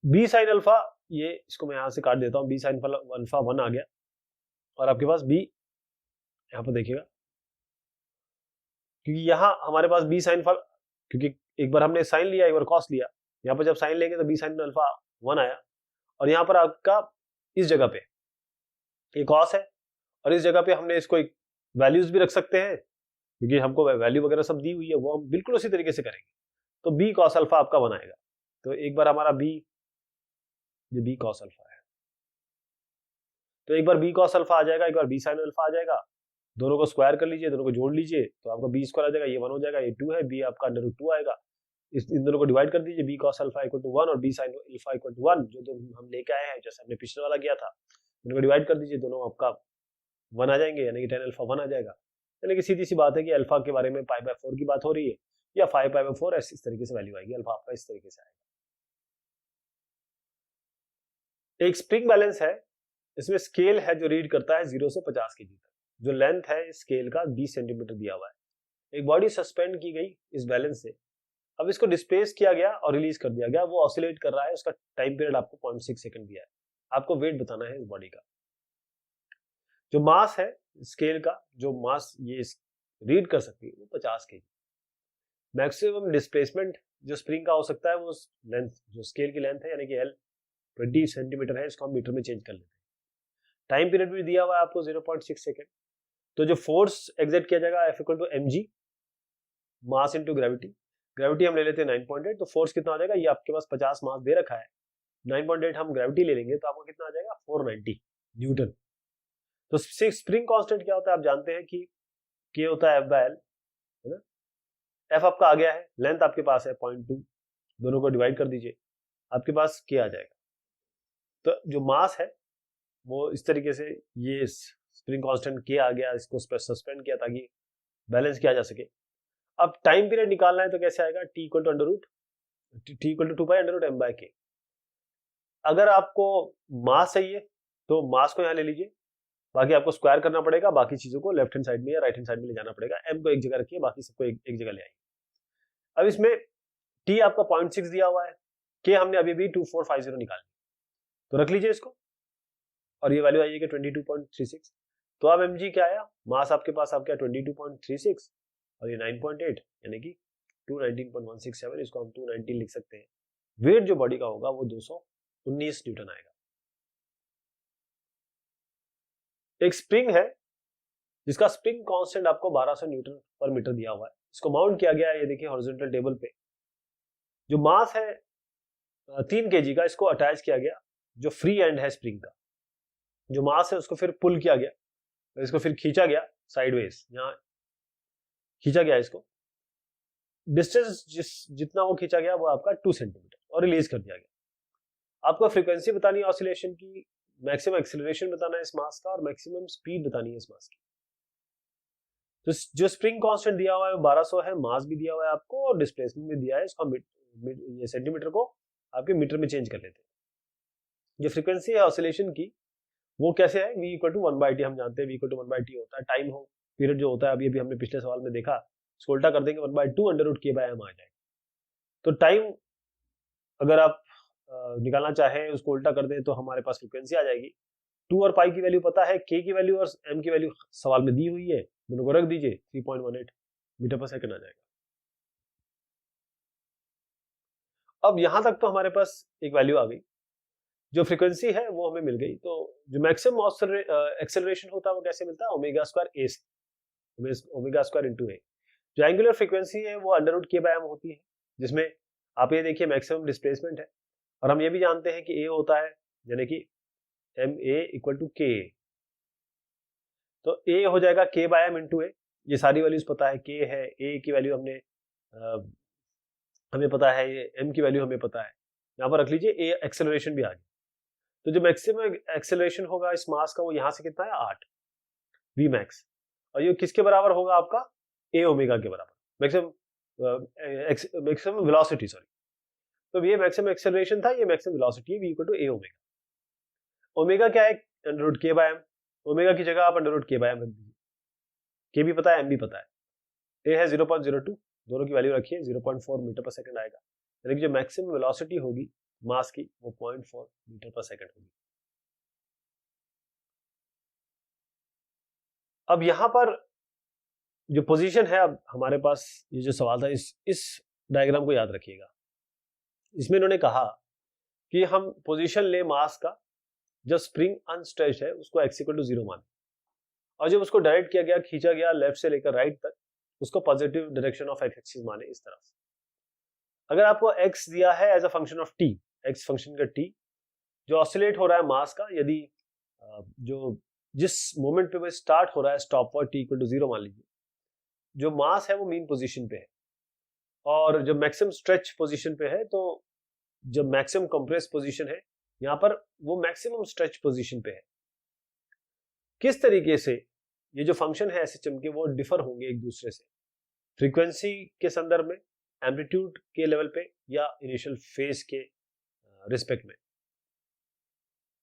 b sin अल्फा, ये इसको मैं यहां से काट देता हूं, b sin अल्फा 1 आ गया, और आपके पास b यहां पर देखिएगा, क्योंकि यहां हमारे पास b sin अल्फा, क्योंकि एक बार हमने साइन लिया, एक बार cos लिया, यहां पर जब साइन लेंगे तो b sin अल्फा 1 आया, और यहां पर आपका इस जगह पे ये cos है, और इस जगह पे हमने इसको एक वैल्यूज भी रख सकते हैं, क्योंकि हमको वैल्यू वगैरह सब दी हुई है, वो हम बिल्कुल उसी तरीके से करेंगे। तो b cos अल्फा आपका 1 आएगा। तो एक बार हमारा b, ये b cos अल्फा है, तो एक बार b cos अल्फा आ जाएगा, एक बार b sin अल्फा आ जाएगा, दोनों को स्क्वायर कर लीजिए, दोनों को जोड़ लीजिए, तो आपका b स्क्वायर आ जाएगा, ये 1 हो जाएगा, ये 2 है, b आपका √2 आएगा। इन दोनों को डिवाइड कर दीजिए, b cos alpha equal to 1 और b sin alpha equal to 1, जो हम लेके आए हैं, जैसे हमने पिछले वाला किया था, इनको डिवाइड कर दीजिए, दोनों आपका 1 आ जाएंगे, यानी कि tan अल्फा 1 आ जाएगा। यानी कि सीधी सी बात है कि अल्फा के बारे में पाई बाय 4 की बात हो रही है, या 5 पाई बाय 4, इस तरीके से वैल्यू आएगी, अल्फा आपका इस तरीके से आएगा। एक स्प्रिंग बैलेंस है, इसमें स्केल है जो रीड करता है 0 से 50 केजी तक, जो लेंथ है स्केल का 20 सेंटीमीटर दिया हुआ है। एक बॉडी सस्पेंड की गई इस बैलेंस से, अब इसको डिस्प्लेस किया गया और रिलीज कर दिया गया, वो ऑसिलेट कर रहा है, उसका टाइम पीरियड आपको 0.6 सेकंड दिया है। आपको वेट बताना है इस बॉडी का। जो मास है स्केल का, जो मास ये रीड कर सकती है वो 50 केजी। मैक्सिमम डिस्प्लेसमेंट जो स्प्रिंग का हो सकता है वो लेंथ, जो स्केल की लेंथ है यानी कि L 20 सेंटीमीटर है, इसको हम मीटर में चेंज कर लेते हैं। टाइम पीरियड भी दिया हुआ है आपको 0.6 सेकंड। तो जो फोर्स एग्जर्ट किया जाएगा F equal to mg, mass into gravity. Gravity हम ले लेते हैं 9.8, तो फोर्स कितना आ जाएगा, ये आपके पास 50 मास दे रखा है, 9.8 हम ग्रेविटी ले लेंगे तो आपको कितना आ जाएगा, 490 न्यूटन। तो स्प्रिंग कांस्टेंट क्या होता है आप जानते हैं कि K होता है F/L, है ना। F आपका आ गया है, लेंथ आपके पास है 0.2, दोनों को डिवाइड कर दीजिए, आपके पास K आ जाएगा। तो जो मास है वो इस तरीके से, ये स्प्रिंग कांस्टेंट K आ गया, इसको सस्पेंड किया ताकि बैलेंस किया जा सके। अब टाइम पीरियड निकालना है तो कैसे आएगा, T equal to under root 2 pi under root m by K। अगर आपको मास चाहिए तो मास को यहाँ ले लीजिए, बाकी आपको स्क्वायर करना पड़ेगा, बाकी चीजों को लेफ्ट हैंड साइड में या राइट हैंड साइड में ले जाना पड़ेगा। m को एक जगह रखिए, बाकी सबको एक जगह ले आइए। अब इसमें t आपका 0.6 दिया हुआ है, k हमने अभी भी 2450 निकाल ली, तो रख लीजिए इसको, और ये वैल्यू आइएगा 22.36। तो अब mg क्या आया, मास आपके पास आ गया 22.36 और ये 9.8 यानी कि 219.167, इसको हम 219 लिख सकते हैं। वेट जो बॉडी का होगा वो 219 न्यूटन आएगा। एक स्प्रिंग है जिसका स्प्रिंग कांस्टेंट आपको 1200 न्यूटन पर मीटर दिया हुआ है, इसको माउंट किया गया है, ये देखिए हॉरिजॉन्टल टेबल पे। जो मास है 3 kg का इसको अटैच किया गया, जो फ्री एंड है स्प्रिंग का, जो मास है उसको फिर पुल किया गया, इसको फिर खींचा गया साइडवेज, यहाँ खींचा गया इसको, डिस्टेंस जितना वो खींचा गया वो आपका 2 सेंटीमीटर, और रिलीज कर दिया गया। आपको फ्रीक्वेंसी बतानी है ऑसिलेशन की, मैक्सिमम एक्सेलरेशन बताना है इस मास का, और मैक्सिमम स्पीड बतानी है इस मास की। तो जो स्प्रिंग कांस्टेंट दिया हुआ है 1200 है, मास भी दिया हुआ है आपको और डिस्प्लेसमेंट भी दिया है, इसको ये सेंटीमीटर को आपके मीटर में चेंज कर लेते हैं। जो फ्रीक्वेंसी है ऑसिलेशन की वो कैसे है, v इक्वल टू 1/t, हम जानते हैं v इक्वल टू 1/t होता है। टाइम हो पीरियड जो होता है, अभी हमने पिछले सवाल में देखा, इसको उल्टा कर देंगे 1/2 √k/m आ जाएगा। तो टाइम अगर आप निकालना चाहें उसको उल्टा कर दें तो हमारे पास फ्रीक्वेंसी आ जाएगी। 2 और पाई की वैल्यू पता है, k की वैल्यू और m की वैल्यू सवाल में दी हुई है, दोनों को रख दीजिए, 3.18 मीटर पर सेकंड आ जाएगा। अब यहां तक तो हमारे पास एक वैल्यू आ गई, जो फ्रीक्वेंसी है वो हमें मिल गई। तो जो मैक्सिमम एक्सेलरेशन होता है वो कैसे मिलता है, ओमेगा स्क्वायर ए से, ओमेगा स्क्वायर इंटू ए। जो एंगुलर फ्रीक्वेंसी है वो √k/m होती है, जिसमें आप ये देखिए मैक्सिमम डिस्प्लेसमेंट है, और हम ये भी जानते हैं कि ए होता है, यानी कि ma इक्वल टू के, तो ए हो जाएगा k/m इंटू ए। ये सारी वैल्यूज पता है, k है, a की वैल्यू हमें पता है, ये m की वैल्यू हमें पता है, यहाँ पर रख लीजिए, a एक्सेलरेशन भी आ गई। तो जो मैक्सिमम एक्सेलरेशन होगा इस मास का वो यहाँ से कितना है, 8 v मैक्स, और ये किसके बराबर होगा आपका, a ओमेगा के बराबर, मैक्सिमम वेलोसिटी, सॉरी। तो ये मैक्सिमम एक्सेलरेशन था, ये मैक्सिमम वेलोसिटी है, v equal to a omega. Omega क्या है, √k/m, ओमेगा की जगह आप √k/m रख दीजिए, k भी पता है, m भी पता है, a है 0.02, दोनों की वैल्यू रखिए, 0.4 मीटर पर सेकंड आएगा, यानी कि जो मैक्सिमम वेलोसिटी होगी मास की वो 0.4 मीटर पर सेकंड होगी। अब यहां पर जो पोजीशन है, अब हमारे पास ये जो सवाल था, इस डायग्राम को याद रखिएगा। इसमें इन्होंने कहा कि हम पोजीशन ले मास का, जब स्प्रिंग अनस्ट्रेच्ड है उसको x इक्वल टू 0 माने, और जब उसको डायरेक्ट किया गया, खींचा गया लेफ्ट से लेकर राइट तक, उसको positive direction of x axis माने, इस तरह से। अगर आपको x दिया है as a function of t, x function का t जो ऑसिलेट हो रहा है मास का, यदि जो जिस मोमेंट पे वो स्टार्ट हो रहा है स्टॉपवर्ड t इक्वल टू 0 मान लीजिए, जो मास है वो मीन पोजीशन पे है, और जब मैक्सिमम स्ट्रेच पोजीशन पे है, तो जब मैक्सिमम कंप्रेस पोजीशन है यहां पर, वो मैक्सिमम स्ट्रेच पोजीशन पे है। किस तरीके से ये जो फंक्शन है एसएचएम के, वो डिफर होंगे एक दूसरे से, फ्रीक्वेंसी के संदर्भ में, एम्पलीट्यूड के लेवल पे, या इनिशियल फेज के रिस्पेक्ट में।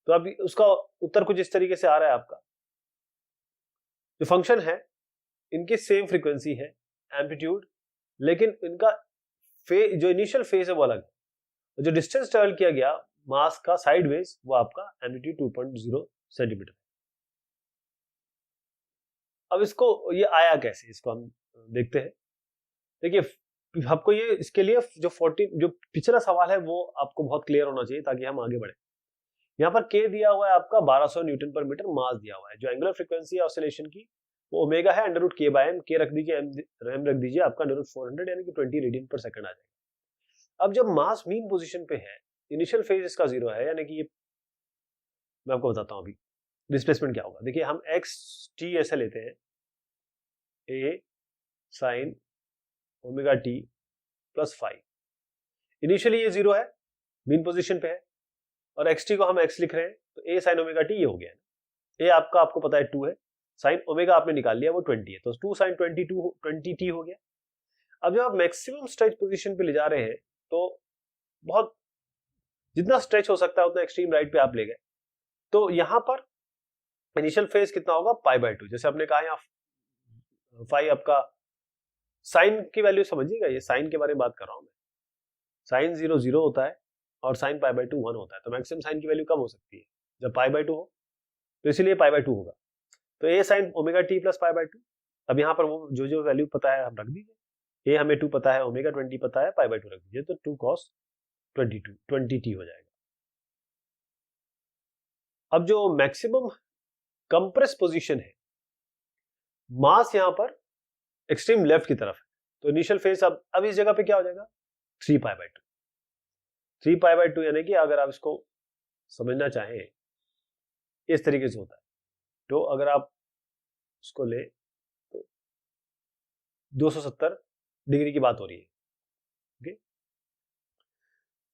तो अभी उसका उत्तर कुछ इस तरीके से आ रहा है आपका, जो फंक्शन है इनकी सेम फ्रीक्वेंसी है, एम्पलीट्यूड, लेकिन इनका जो इनिशियल फेज है वो अलग है, जो डिस्टेंस ट्रेवल किया गया मास का साइडवेज वो आपका एम्पलीट्यूड 2.0 सेंटीमीटर। अब इसको ये आया कैसे, इसको हम देखते हैं। देखिए आपको ये इसके लिए जो पिछला सवाल है वो आपको बहुत क्लियर होना चाहिए ताकि हम आगे बढ़े। यहाँ पर k दिया हुआ है आपका 1200 न्यूटन पर मीटर, मास दिया हुआ है, जो एंगुलर फ्रीक्वेंसी है ऑसिलेशन की वो ओमेगा है √k/m, k रख दीजिए, m रख दीजिए आपका √400, यानी कि 20 रेडियन पर सेकंड आ जाएगा। अब जब मास मीन पोजीशन पे है, इनिशियल फेज इसका 0 है, यानी कि ये मैं आपको बताता हूं अभी डिस्प्लेसमेंट क्या होगा। देखिए हम xt ऐसे लेते हैं, a sin omega t plus five, initially ये 0 है, मीन पोजीशन पे है, और xt को हम x लिख रहे हैं, तो a sin ओमेगा t ये हो गया है। a आपको पता है 2 है, साइन ओमेगा आपने निकाल लिया वो 20 है, तो 2 sin 20 t हो गया। अब जब आप मैक्सिमम स्ट्रेच पोजीशन पे ले जा रहे हैं, तो बहुत जितना स्ट्रेच हो सकता है उतना एक्सट्रीम राइट पे आप ले गए, तो यहां पर इनिशियल फेज कितना होगा, π/2। जैसे आपने कहा यहाँ फाइव आपका साइन की वैल्यू समझिएगा, ये साइन के बारे में बात कर रहा हूं मैं, साइन 0 0 होता है और साइन π/2 1 होता है, तो मैक्सिमम साइन की वैल्यू कब हो सकती है, जब π/2 हो, तो इसीलिए π/2 होगा। तो a sin omega t plus π/2, अब यहाँ पर वो जो वैल्यू पता है हम रख दीजिए, a हमें 2 पता है, ओमेगा 20 पता है, π/2 रख दीजिए, तो 2 cos 20t हो जाएगा। अब जो मैक्सिमम कंप्रेस पोजीशन है, मास यहां पर एक्सट्रीम लेफ्ट की तरफ है, तो इनिशियल फेज अब इस जगह पे क्या हो जाएगा, 3π/2। 3π/2 यानी कि अगर आप इसको समझना चाहें इस तरीके से होता है, तो अगर आप इसको ले तो 270 डिग्री की बात हो रही है। ओके,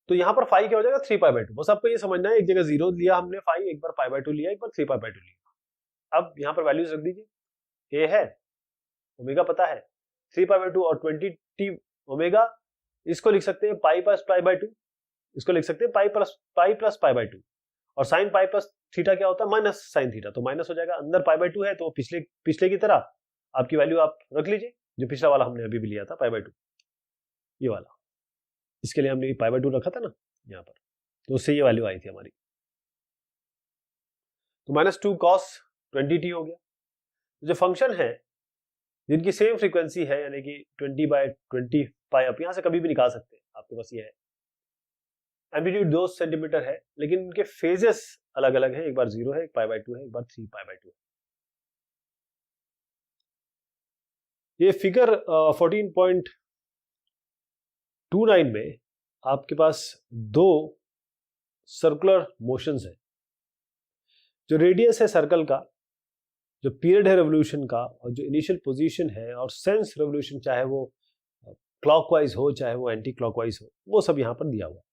तो यहां पर फाई क्या हो जाएगा 3π/2। बस आपको ये समझना है, एक जगह 0 लिया हमने फाई, एक बार π/2 लिया, एक बार 3π/2 लिया। अब यहां पर वैल्यूज रख दीजिए, ए है, ओमेगा पता है 3π/2 और 20t ओमेगा, इसको लिख सकते हैं पाई प्लस π/2, इसको लिख सकते हैं पाई प्लस π/2, और साइन पाई प्लस थीटा क्या होता है माइनस साइन थीटा, तो माइनस हो जाएगा, अंदर π/2 है तो पिछले की तरह आपकी वैल्यू आप रख लीजिए, जो पिछला वाला हमने अभी भी लिया था π/2, ये वाला, इसके लिए हमने π/2 रखा था ना यहाँ पर, तो उससे ये वैल्यू आई थी हमारी, तो -2 cos 20t हो गया। जो फंक्शन है जिनकी सेम फ्रीक्वेंसी है, यानी कि 20/20 पाई, आप यहां से कभी भी निकाल सकते हैं, आपके पास ये है, एम्पलीट्यूड 2 सेंटीमीटर है, लेकिन इनके फेजेस अलग अलग है, एक बार 0 है, एक π/2 है, एक बार 3π/2 है। ये फिगर 14.29 में आपके पास दो सर्कुलर मोशंस है, जो रेडियस है सर्कल का, जो पीरियड है रेवोल्यूशन का, और जो इनिशियल पोजीशन है और सेंस रेवोल्यूशन, चाहे वो क्लॉकवाइज हो चाहे वो एंटी क्लॉकवाइज हो, वो सब यहां पर दिया हुआ है।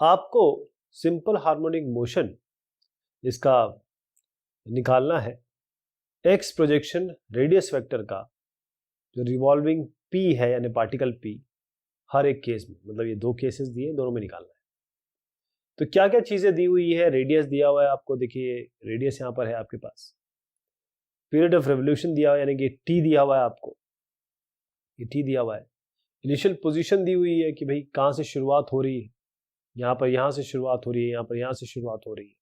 आपको सिंपल हार्मोनिक मोशन इसका निकालना है, एक्स प्रोजेक्शन रेडियस वेक्टर का जो रिवॉल्विंग पी है, यानी पार्टिकल पी, हर एक केस में, मतलब ये दो केसेस दिए, दोनों में निकालना है। तो क्या क्या चीजें दी हुई है, रेडियस दिया हुआ है आपको, देखिए रेडियस यहाँ पर है आपके पास, पीरियड ऑफ रेवोल्यूशन दिया हुआ है, यानी कि टी दिया हुआ है आपको, ये टी दिया हुआ है, इनिशियल पोजीशन दी हुई है कि भाई कहाँ से शुरुआत हो रही है, यहाँ से शुरुआत हो रही है, यहाँ से शुरुआत हो रही है।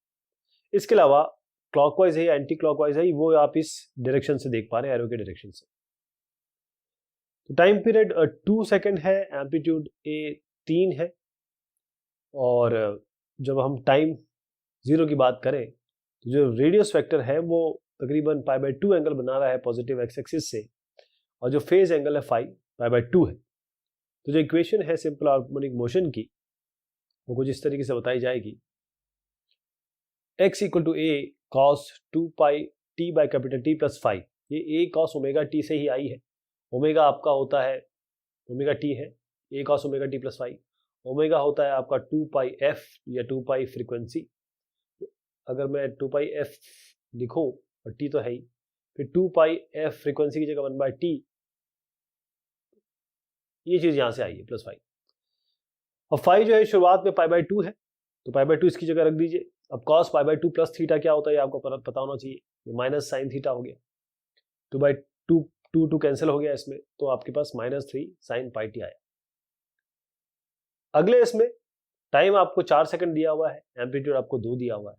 इसके अलावा क्लॉकवाइज है या एंटी क्लॉकवाइज है, वो आप इस डायरेक्शन से देख पा रहे हैं, एरो के डायरेक्शन से। तो टाइम पीरियड 2 सेकेंड है, एम्पलीट्यूड ए 3 है, और जब हम टाइम 0 की बात करें तो जो रेडियस वेक्टर है वो तकरीबन π/2 एंगल बना रहा है पॉजिटिव एक्स एक्सिस से, और जो फेज एंगल है π/2 है। तो जो इक्वेशन है सिंपल हार्मोनिक मोशन की, वो कुछ इस तरीके से बताई जाएगी, x = a cos 2πt/T + phi, ये a cos ओमेगा t से ही आई है, ओमेगा आपका होता है, ओमेगा t है a cos omega t + phi, omega होता है आपका 2πf या 2π फ्रीक्वेंसी, अगर मैं 2πf लिखूं और t तो है ही, फिर 2πf फ्रीक्वेंसी की जगह 1/t, ये चीज यहां से आई है +5, और phi जो है शुरुआत में π/2 है, तो π/2 इसकी जगह रख दीजिए। अब cos π/2 + थीटा क्या होता है आपको पता होना चाहिए, ये माइनस साइन थीटा हो गया, 2/2 कैंसिल हो गया इसमें, तो आपके पास -3 sin πt आया। अगले इसमें टाइम आपको 4 सेकंड दिया हुआ है, एम्पलीट्यूड आपको 2 दिया हुआ है,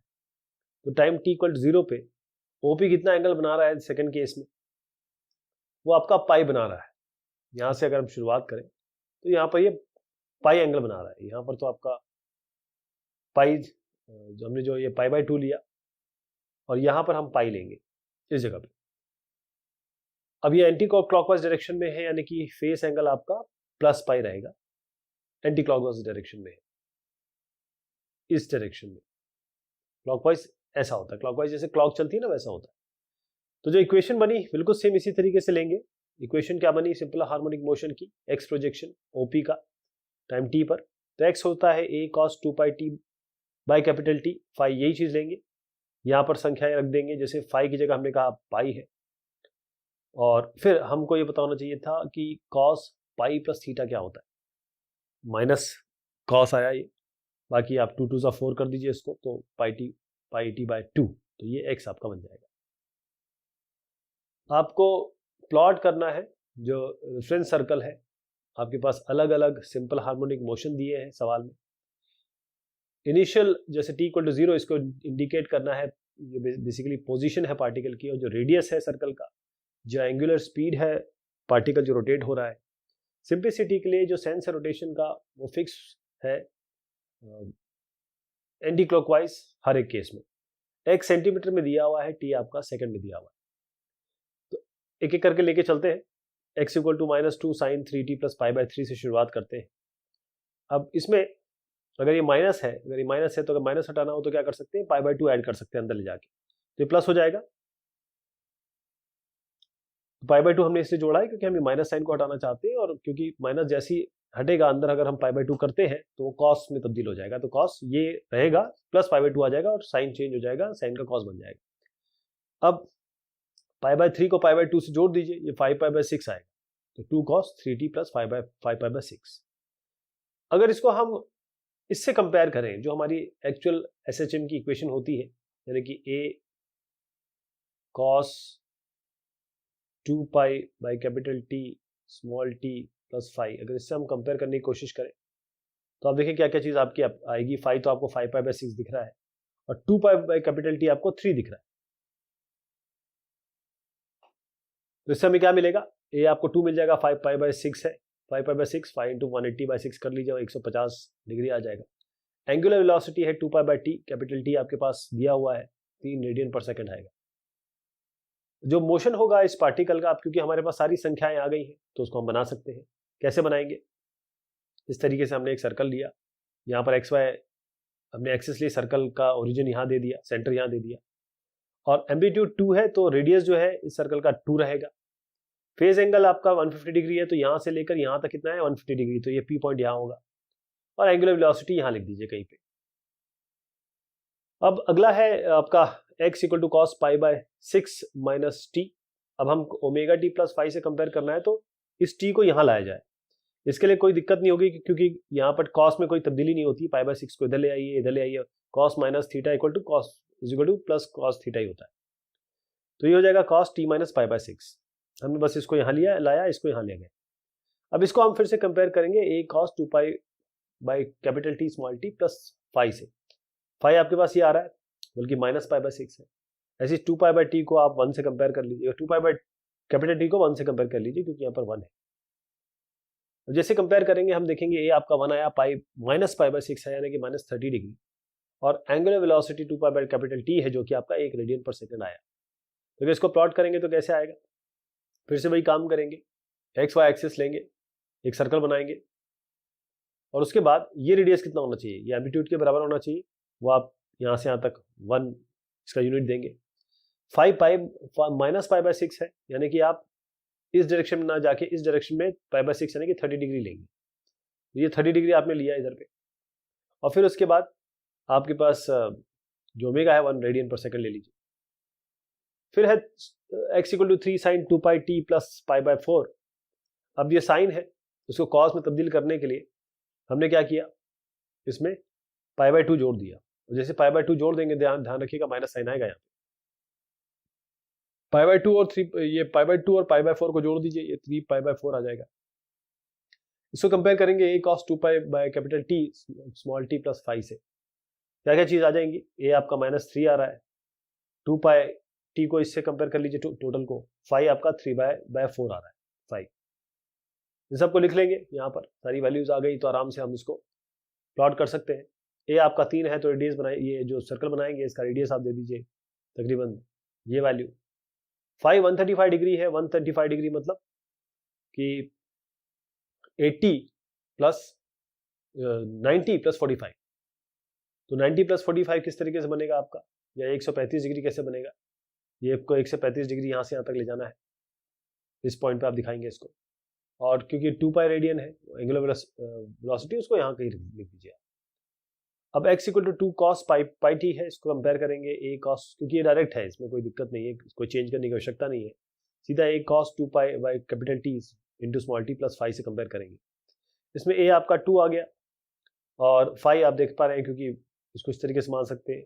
तो टाइम t = 0 पे ओपी कितना एंगल बना रहा है सेकंड केस में, वो आपका पाई बना रहा है। यहां से अगर हम शुरुआत करें तो यहाँ पर ये पाई एंगल बना रहा है, यहाँ पर तो आपका पाई, जो हमने जो ये π/2 लिया, और यहाँ पर हम पाई लेंगे इस जगह पे। अब ये एंटी क्लॉकवाइज डायरेक्शन में है, यानी कि फेस एंगल आपका +π रहेगा, एंटी क्लॉकवाइज डायरेक्शन में है, इस डायरेक्शन में। क्लॉकवाइज ऐसा होता है, क्लॉकवाइज जैसे क्लॉक चलती है ना, वैसा होता है। तो जो इक्वेशन बनी बिल्कुल सेम इसी तरीके से लेंगे। इक्वेशन क्या बनी सिंपल हार्मोनिक मोशन की, एक्स प्रोजेक्शन ओपी का टाइम टी पर, तो एक्स होता है a cos 2πt/T, फाई यही चीज लेंगे, यहां पर संख्याएं रख देंगे, जैसे फाई की जगह हमने कहा पाई है, और फिर हमको ये बताना चाहिए था कि cos π + थीटा क्या होता है, माइनस cos आया ये, बाकी आप 2 2 4 कर दीजिए इसको, तो πt/2, तो ये x आपका बन जाएगा। आपको प्लॉट करना है जो रेफरेंस सर्कल है, आपके पास अलग अलग सिंपल हार्मोनिक मोशन दिए हैं सवाल में। इनिशियल जैसे t = 0, इसको इंडिकेट करना है, ये बेसिकली पोजीशन है पार्टिकल की, और जो रेडियस है सर्कल का, जो एंगुलर स्पीड है पार्टिकल जो रोटेट हो रहा है। सिंप्लिसिटी के लिए जो सेंस है रोटेशन का वो फिक्स है, एंटी क्लॉकवाइज हर एक केस में, x सेंटीमीटर में दिया हुआ है, t आपका सेकंड में दिया हुआ है। तो एक एक करके लेके चलते हैं। x = -2 sin 3t + π/3 से शुरुआत करते हैं। अब इसमें अगर ये माइनस है, तो अगर माइनस हटाना हो तो क्या कर सकते हैं, पाई बाय 2 ऐड कर सकते हैं अंदर ले जाके, तो ये प्लस हो जाएगा। पाई बाय 2 हमने इसलिए जोड़ा है क्योंकि हम ये माइनस साइन को हटाना चाहते हैं, और क्योंकि माइनस जैसी हटेगा अंदर अगर हम पाई बाय 2 करते हैं तो वो कॉस में तब्दील हो जाएगा, तो कॉस ये रहेगा प्लस पाई बाय 2 आ जाएगा और साइन चेंज हो जाएगा, साइन का कॉस बन जाएगा। अब पाई बाय 3 को पाई बाय 2 से जोड़ दीजिए, ये 5 पाई बाय 6 आएगा, तो 2 cos 3t plus 5 pi by 6। अगर इसको हम इससे कंपेयर करें जो हमारी एक्चुअल एसएचएम की इक्वेशन होती है, यानी कि a cos 2 pi by capital T small t plus 5, अगर इससे हम कंपेयर करने की कोशिश करें तो आप देखिए क्या क्या चीज आपकी आएगी। 5 तो आपको 5 पाई बाय 6 दिख रहा है, और 2 पाई बाय कैपिटल T आपको 3 दिख रहा है, तो इससे हमें क्या मिलेगा, ए आपको 2 मिल जाएगा, 5 पाई बाय 6 है, 5 पाई बाय 6, 5 इंटू 180 बाय 6 कर लीजिए, 150 डिग्री आ जाएगा। एंगुलर वेलोसिटी है 2 pi bye T, capital T आपके पास दिया हुआ है 3 रेडियन पर सेकंड आएगा। जो मोशन होगा इस पार्टिकल का, क्योंकि हमारे पास सारी संख्याएं आ गई हैं तो उसको हम बना सकते हैं। कैसे बनाएंगे, इस तरीके से हमने एक सर्कल लिया, यहाँ पर एक्स वाई हमने एक्सिस लिए, सर्कल का ओरिजिन यहाँ दे दिया, सेंटर यहाँ दे दिया, और एम्पलीट्यूड 2 है तो रेडियस जो है इस सर्कल का 2 रहेगा। फेज एंगल आपका 150 डिग्री है, तो यहां से लेकर यहां तक कितना है 150 डिग्री, तो ये पी पॉइंट यहां होगा, और एंगुलर वेलोसिटी यहां लिख दीजिए कहीं पे। अब अगला है आपका x equal to cos pi by 6 minus t. अब हम ओमेगा टी प्लस 5 से कंपेयर करना है, तो इस t को यहां लाया जाए। इसके लिए कोई दिक्कत नहीं होगी क्योंकि यहाँ पर कॉस में कोई तब्दीली नहीं होती, पाई बाय 6 को इधर ले आइए, इधर ले आइए, cos minus theta equal to cos is equal to plus cos theta ही होता है, तो ये हो जाएगा cos T minus pi by 6। हमने बस इसको यहाँ लिया, लाया, इसको यहाँ ले गए। अब इसको हम फिर से कंपेयर करेंगे a cos 2 pi by capital T small t plus 5 से। 5 आपके पास ये आ रहा है, बल्कि माइनस पाई बाय 6 है। ऐसे 2 पाई बाई t को आप 1 से कंपेयर कर लीजिए, 2 पाई बाई कैपिटल T को 1 से कंपेयर कर लीजिए क्योंकि यहाँ पर 1 है। जैसे कंपेयर करेंगे हम देखेंगे a आपका 1 आया, पाई माइनस पाई बाय 6 है, यानी कि माइनस 30 डिग्री, और angular velocity 2 pi by capital T है जो कि आपका 1 रेडियन पर सेकंड आया। तो इसको प्लॉट करेंगे तो कैसे आएगा, फिर से वही काम करेंगे, एक्स वाई एक्सिस लेंगे, एक सर्कल बनाएंगे, और उसके बाद ये रेडियस कितना होना चाहिए, ये एम्पलीट्यूड के बराबर होना चाहिए, वो आप यहाँ से यहाँ तक 1 इसका यूनिट देंगे। 5 पाई माइनस पाई बाय 6 है, यानी कि आप इस डायरेक्शन में ना जाके इस डायरेक्शन में पाई बाय 6 यानी कि 30 डिग्री लेंगे, ये 30 डिग्री आपने लिया इधर पे, और फिर उसके बाद आपके पास जो ओमेगा है 1 रेडियन पर सेकंड ले लीजिए। फिर है x equal to 3 sine 2 pi t plus pi by 4। अब ये साइन है, उसको कॉस में तब्दील करने के लिए हमने क्या किया, इसमें पाई बाय 2 जोड़ दिया, और जैसे पाई बाय 2 जोड़ देंगे, ध्यान रखिएगा माइनस साइन आएगा यहाँ पे। पाई बाय 2 और 3, ये पाई बाय 2 और पाई बाय 4 को जोड़ दीजिए, ये 3 पाई बाय 4 आ जाएगा। इसको कंपेयर करेंगे a cos 2 pi by capital T small t plus 5 से, क्या क्या चीज आ जाएंगी, a आपका -3 आ रहा है, 2 पाई t को इससे कंपेयर कर लीजिए टोटल को, 5 आपका 3 बाय 4 आ रहा है, 5। इन सबको लिख लेंगे, यहाँ पर सारी वैल्यूज आ गई तो आराम से हम इसको प्लॉट कर सकते हैं। ए आपका 3 है तो रेडियस बनाए, ये जो सर्कल बनाएंगे इसका रेडियस आप दे दीजिए तकरीबन ये वैल्यू। 5 135 डिग्री है, 135 डिग्री मतलब कि 80 प्लस 90 प्लस 45, तो 90 प्लस 45 किस तरीके से बनेगा आपका, या 135 डिग्री कैसे बनेगा, ये आपको 135 डिग्री यहाँ से यहाँ तक ले जाना है, इस पॉइंट पे आप दिखाएंगे इसको, और क्योंकि 2 पाई रेडियन है एंगुलर वेलोसिटी उसको यहाँ कहीं लिख दीजिए। अब x equal to 2 cos pi t है, इसको कंपेयर करेंगे a cos, क्योंकि ये डायरेक्ट है इसमें कोई दिक्कत नहीं है, कोई चेंज करने की आवश्यकता नहीं है, सीधा a cos 2 pi by capital T into small t plus 5 से कंपेयर करेंगे। इसमें a आपका 2 आ गया, और 5 आप देख पा रहे हैं क्योंकि इसको इस तरीके से मान सकते हैं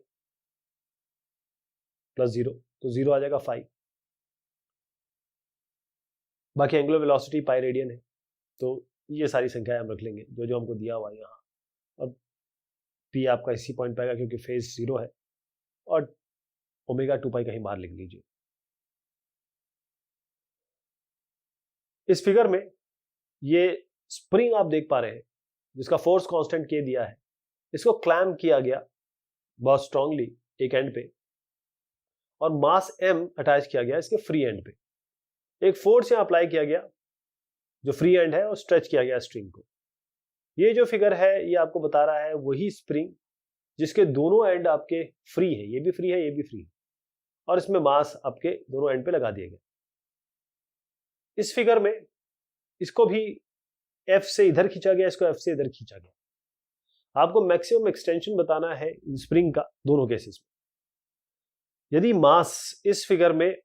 प्लस 0, तो 0 आ जाएगा 5। बाकी एंगुलर वेलोसिटी पाई रेडियन है, तो ये सारी संख्याएं हम रख लेंगे जो जो हमको दिया हुआ है यहाँ। अब p आपका इसी पॉइंट पे आएगा क्योंकि फेज 0 है, और ओमेगा 2 पाई कहीं बाहर लिख लीजिए। इस फिगर में ये स्प्रिंग आप देख पा रहे हैं जिसका फोर्स कांस्टेंट के दिया है, इसको क्लैम्प किया गया बहुत स्ट्रांगली एक एंड पे, और मास m अटैच किया गया इसके फ्री एंड पे। एक फोर्स यहां अप्लाई किया गया जो फ्री एंड है, और स्ट्रेच किया गया स्ट्रिंग को। ये जो फिगर है ये आपको बता रहा है वही स्प्रिंग जिसके दोनों एंड आपके फ्री है, ये भी फ्री है, ये भी फ्री है, और इसमें मास आपके दोनों एंड पे लगा दिए गए। इस फिगर में इसको भी F से इधर खींचा गया, इसको F से इधर खींचा गया। आपको मैक्सिमम एक्सटेंशन बताना है स्प्रिंग का दोनों केसेस में। यदि मास इस फिगर में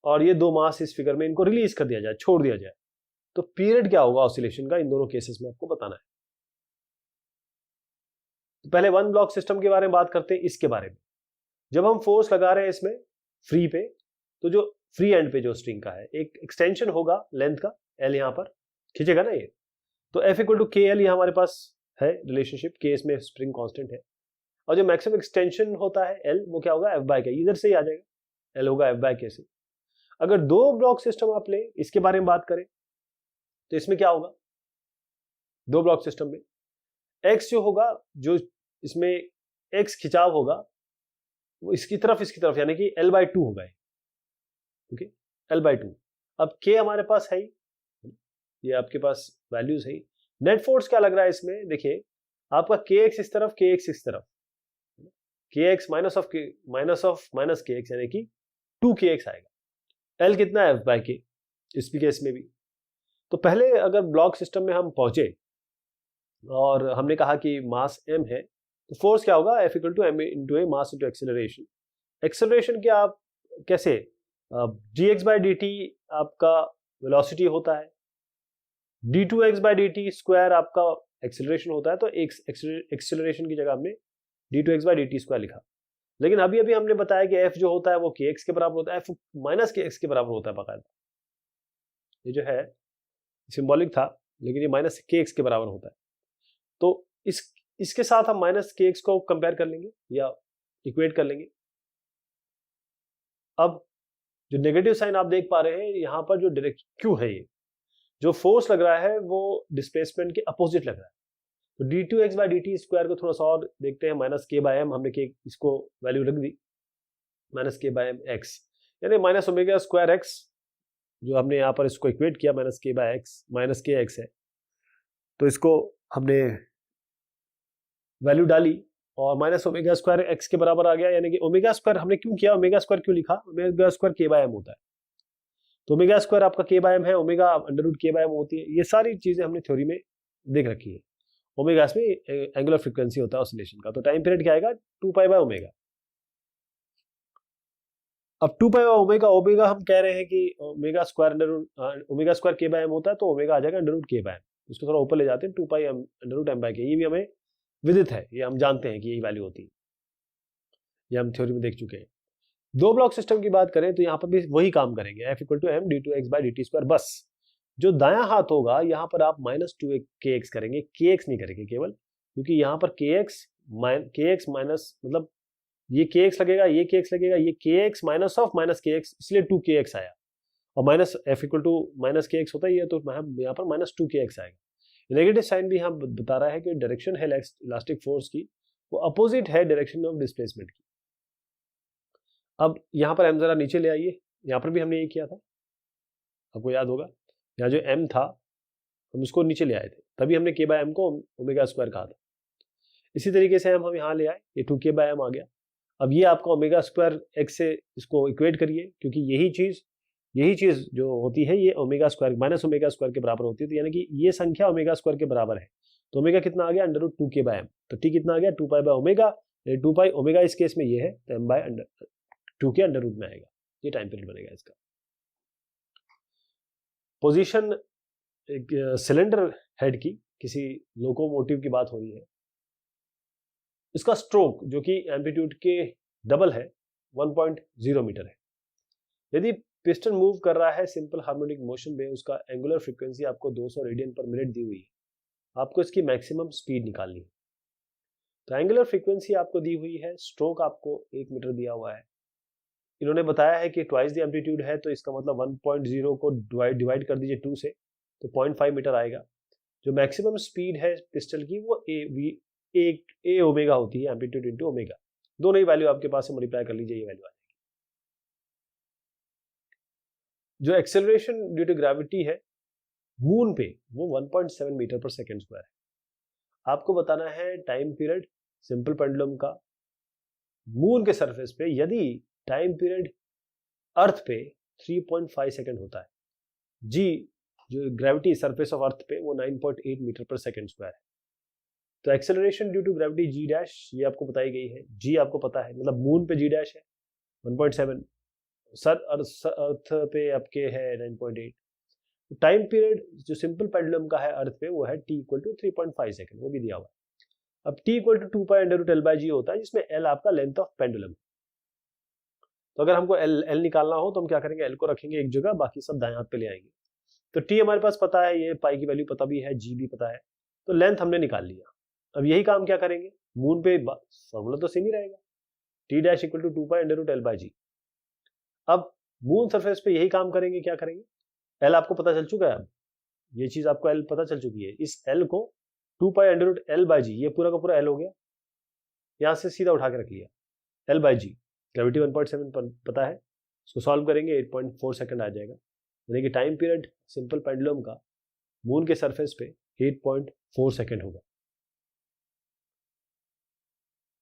और ये दो मास इस फिगर में, इनको रिलीज कर दिया जाए, छोड़ दिया जाए, तो पीरियड क्या होगा ऑसिलेशन का इन दोनों केसेस में आपको बताना है। तो पहले वन ब्लॉक सिस्टम के बारे में बात करते हैं, इसके बारे में। जब हम फोर्स लगा रहे हैं इसमें फ्री पे, तो जो फ्री एंड पे जो स्ट्रिंग का है एक एक्सटेंशन होगा लेंथ का, एल यहां पर खींचेगा ना ये, तो F इक्वल टू के एल यहां हमारे पास है रिलेशनशिप, के इसमें स्प्रिंग कांस्टेंट है, और जो मैक्सिमम एक्सटेंशन होता है एल वो क्या होगा, F बाय के, इधर से ही आ जाएगा, एल होगा F बाय के से। अगर दो ब्लॉक सिस्टम आप ले, इसके बारे में बात करें तो इसमें क्या होगा, दो ब्लॉक सिस्टम में एक्स जो होगा, जो इसमें एक्स खिंचाव होगा वो इसकी तरफ, यानी कि L बाय 2 होगा, ओके, L बाय 2। अब K हमारे पास है ही, ये आपके पास वैल्यूज है। नेट फोर्स क्या लग रहा है इसमें, देखिए आपका kx इस तरफ, kx इस तरफ, kx minus of minus kx यानी कि 2kx आएगा। L कितना है, F बाय के, इस केस में भी। तो पहले अगर ब्लॉक सिस्टम में हम पहुंचे और हमने कहा कि मास m है, तो फोर्स क्या होगा, F equal to m into a mass into acceleration. Acceleration क्या आप कैसे, dx बाय dt आपका वेलोसिटी होता है, d2x बाय dt स्क्वायर आपका एक्सेलरेशन होता है, तो एक्सेलरेशन की जगह हमने d2x बाय dt स्क्वायर लिखा। लेकिन अभी अभी हमने बताया कि f जो होता है वो kx के बराबर होता है, f माइनस kx के बराबर होता है बाकायदा, ये जो है सिंबॉलिक था लेकिन ये माइनस kx के बराबर होता है। तो इसके साथ हम माइनस kx को कंपेयर कर लेंगे या इक्वेट कर लेंगे। अब जो नेगेटिव साइन आप देख पा रहे हैं यहां पर, जो डायरेक्ट क्यों है, ये जो फोर्स लग रहा है वो डिस्प्लेसमेंट के अपोजिट लग रहा है। तो d2x बाय dt स्क्वायर को थोड़ा सा और देखते हैं, माइनस k बाय m, हमने के इसको वैल्यू रख दी, minus k by m x, यानी माइनस ओमेगा स्क्वायर x, जो हमने यहाँ पर इसको इक्वेट किया minus k by x, minus k x है, तो इसको हमने वैल्यू डाली और माइनस ओमेगा स्क्वायर एक्स के बराबर आ गया। यानी कि ओमेगा स्क्वायर हमने क्यों किया, ओमेगा स्क्वायर क्यों लिखा, omega square k by m होता है, तो ओमेगा स्क्वायर आपका के बाय एम है, omega under root k by M होती है। ये सारी चीजें हमने थ्योरी में देख रखी है। ओमेगा इसमें एंगुलर फ्रीक्वेंसी होता है ऑसिलेशन का, तो टाइम पीरियड क्या आएगा, 2 पाई बाय ओमेगा। अब 2 पाई बाय ओमेगा, ओमेगा हम कह रहे हैं कि omega square omega square k by m होता है, तो ओमेगा आ जाएगा under root k by m, उसको थोड़ा ऊपर ले जाते हैं, 2 pi m under root m by k, ये भी हमें विदित है, ये हम जानते हैं कि यही वैल्यू होती है, ये हम थ्योरी में देख चुके हैं। दो ब्लॉक सिस्टम की बात करें तो यहाँ पर भी वही काम करेंगे, F equal to m d two x by d t square. बस जो दायां हाथ होगा यहाँ पर आप माइनस 2 के एक्स करेंगे, के एक्स नहीं करेंगे केवल, क्योंकि यहाँ पर के एक्स माइनस, मतलब ये के एक्स लगेगा, ये के एक्स लगेगा, ये k x minus of minus k x, इसलिए 2 के एक्स आया, और minus F equal to minus k x होता है, ये तो यहाँ पर माइनस 2 के एक्स आएगा। नेगेटिव साइन भी यहाँ बता रहा है कि डायरेक्शन है इलास्टिक फोर्स की वो अपोजिट है डायरेक्शन ऑफ डिस्प्लेसमेंट की। अब यहाँ पर m जरा नीचे ले आइए, यहाँ पर भी हमने ये किया था, आपको याद होगा, यहाँ जो m था हम उसको नीचे ले आए थे, तभी हमने k बाय m को ओमेगा स्क्वायर कहा था। इसी तरीके से हम यहाँ ले आए, ये 2k बाय m आ गया। अब ये आपका ओमेगा स्क्वायर x से इसको इक्वेट करिए, क्योंकि यही चीज जो होती है ये omega square minus omega square के बराबर होती है, तो यानी कि ये संख्या ओमेगा स्क्वायर के बराबर है, तो ओमेगा कितना आ गया, under root 2k by m, तो t कितना आ गया, 2 pi by omega, 2 pi omega इस केस में ये है, तो m बाय अंडर 2 के अंडर रूट में आएगा, ये टाइम पीरियड बनेगा इसका। पोजीशन सिलेंडर हेड की, किसी लोकोमोटिव की बात हो रही है, इसका स्ट्रोक जो कि एम्पलीट्यूड के डबल है 1.0 मीटर है। यदि पिस्टन मूव कर रहा है सिंपल हार्मोनिक मोशन में, उसका एंगुलर फ्रीक्वेंसी आपको 200 रेडियन पर मिनट दी हुई है, आपको इसकी मैक्सिमम स्पीड निकालनी है। तो एंगुलर फ्रीक्वेंसी आपको दी हुई है, स्ट्रोक आपको 1 मीटर दिया हुआ है, इन्होंने बताया है कि ट्वाइस द एम्पलीट्यूड है, तो इसका मतलब 1.0 को डिवाइड कर दीजिए 2 से, तो 0.5 मीटर आएगा। जो मैक्सिमम स्पीड है पिस्टल की वो ए ओमेगा होती है, एम्पलीट्यूड इनटू ओमेगा, दोनों ही वैल्यू आपके पास से मल्टीप्लाई कर लीजिए, ये वैल्यू आएगी। जो एक्सेलरेशन ड्यू टू ग्रेविटी है मून पे वो 1.7 मीटर पर सेकेंड स्क्वायर है। आपको बताना है टाइम पीरियड सिंपल पेंडुलम का मून के सरफेस पे यदि टाइम पीरियड अर्थ पे 3.5 सेकंड होता है, जी जो ग्रेविटी सरफेस ऑफ अर्थ पे वो 9.8 मीटर पर सेकंड स्क्वायर है, तो acceleration due to gravity g dash ये आपको बताई गई है, जी आपको पता है, मतलब मून पे जी डैश है 1.7, अर्थ पे आपके है 9.8। टाइम पीरियड जो सिंपल पेंडुलम का है अर्थ पे वो है t इक्वल टू 3.5 सेकंड, वो भी दिया हुआ है। अब t equal to 2 pi under root l by g होता है, जिसमें l आपका लेंथ ऑफ पेंडुलम। तो अगर हमको l निकालना हो तो हम क्या करेंगे, l को रखेंगे एक जगह, बाकी सब दाएं हाथ पे ले आएंगे। तो t हमारे पास पता है, ये पाई की वैल्यू पता भी है, g भी पता है, तो लेंथ हमने निकाल लिया। अब यही काम क्या करेंगे, मून पे फॉर्मूला तो सेम ही रहेगा, t dash equal to 2 pi under root l by g. अब मून सरफेस पे यही काम करेंगे, क्या करेंगे, l आपको पता चल चुका है, अब ये चीज आपको l पता चल चुकी है, इस l को 2 pi under root l by g, ये पूरा का पूरा l हो गया, यहां से सीधा उठा के रख लिया, l बाई जी, ग्रेविटी 1.7 पता है, इसको सॉल्व करेंगे 8.4 सेकंड आ जाएगा, यानी कि टाइम पीरियड सिंपल पेंडुलम का मून के सरफेस पे 8.4 सेकंड होगा।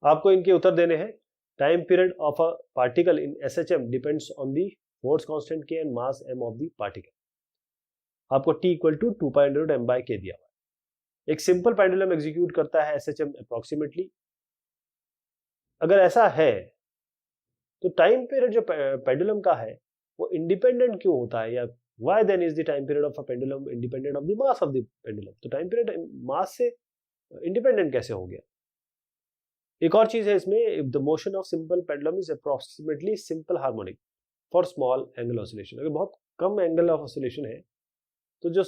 आपको इनके उत्तर देने हैं। Time period of a particle in SHM depends on the force constant k and mass m of the particle. आपको t equal to 2 pi under root m by k दिया हुआ है। एक सिंपल पेंडुलम एग्जीक्यूट करता है SHM approximately. अगर ऐसा है तो टाइम पीरियड जो पेंडुलम का है वो इंडिपेंडेंट क्यों होता है, या why then is the time period of a pendulum independent of the mass of the pendulum. तो टाइम पीरियड मास से इंडिपेंडेंट कैसे हो गया। एक और चीज है इसमें, the motion of simple pendulum is approximately simple harmonic for small angle oscillation. अगर बहुत कम एंगल ऑफ ऑसिलेशन है तो जो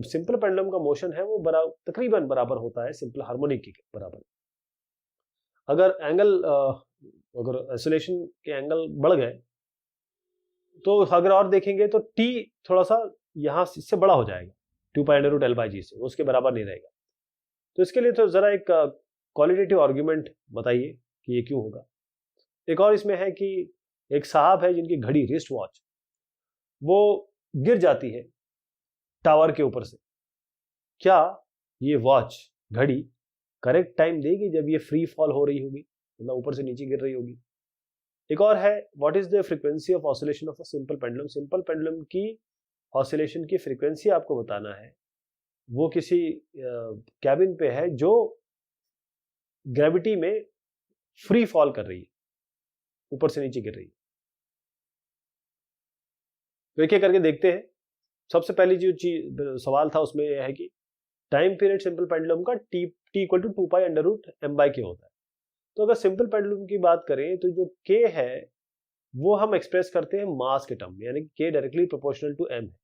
सिंपल पेंडुलम का मोशन है वो तकरीबन बराबर होता है सिंपल हार्मोनिक के बराबर। अगर एंगल अगर ऑसिलेशन के एंगल बढ़ गए तो अगर और देखेंगे तो t थोड़ा सा यहां इससे बड़ा हो जाएगा, 2 pi under root l by g से, उसके बराबर नहीं रहेगा। तो इसके लिए तो जरा एक क्वालिटेटिव आर्ग्यूमेंट बताइए कि ये क्यों होगा। एक और इसमें है कि एक साहब है जिनकी घड़ी रिस्ट वॉच वो गिर जाती है टावर के ऊपर से, क्या ये वॉच घड़ी करेक्ट टाइम देगी जब ये फ्री फॉल हो रही होगी, मतलब ऊपर से नीचे गिर रही होगी। एक और है, what is the frequency of oscillation of a simple pendulum. Simple pendulum की ऑसिलेशन की फ्रीक्वेंसी आपको बताना है, वो किसी कैबिन पे है जो ग्रेविटी में फ्री फॉल कर रही है, ऊपर से नीचे गिर रही है। तो एक एक करके देखते हैं। सबसे पहली जो चीज सवाल था उसमें यह है कि टाइम पीरियड सिंपल पेंडुलम का t equal to 2 pi under root m by k होता है। तो अगर सिंपल पेंडुलम की बात करें तो जो k है वो हम एक्सप्रेस करते हैं मास के टर्म में, यानी k directly proportional to m है।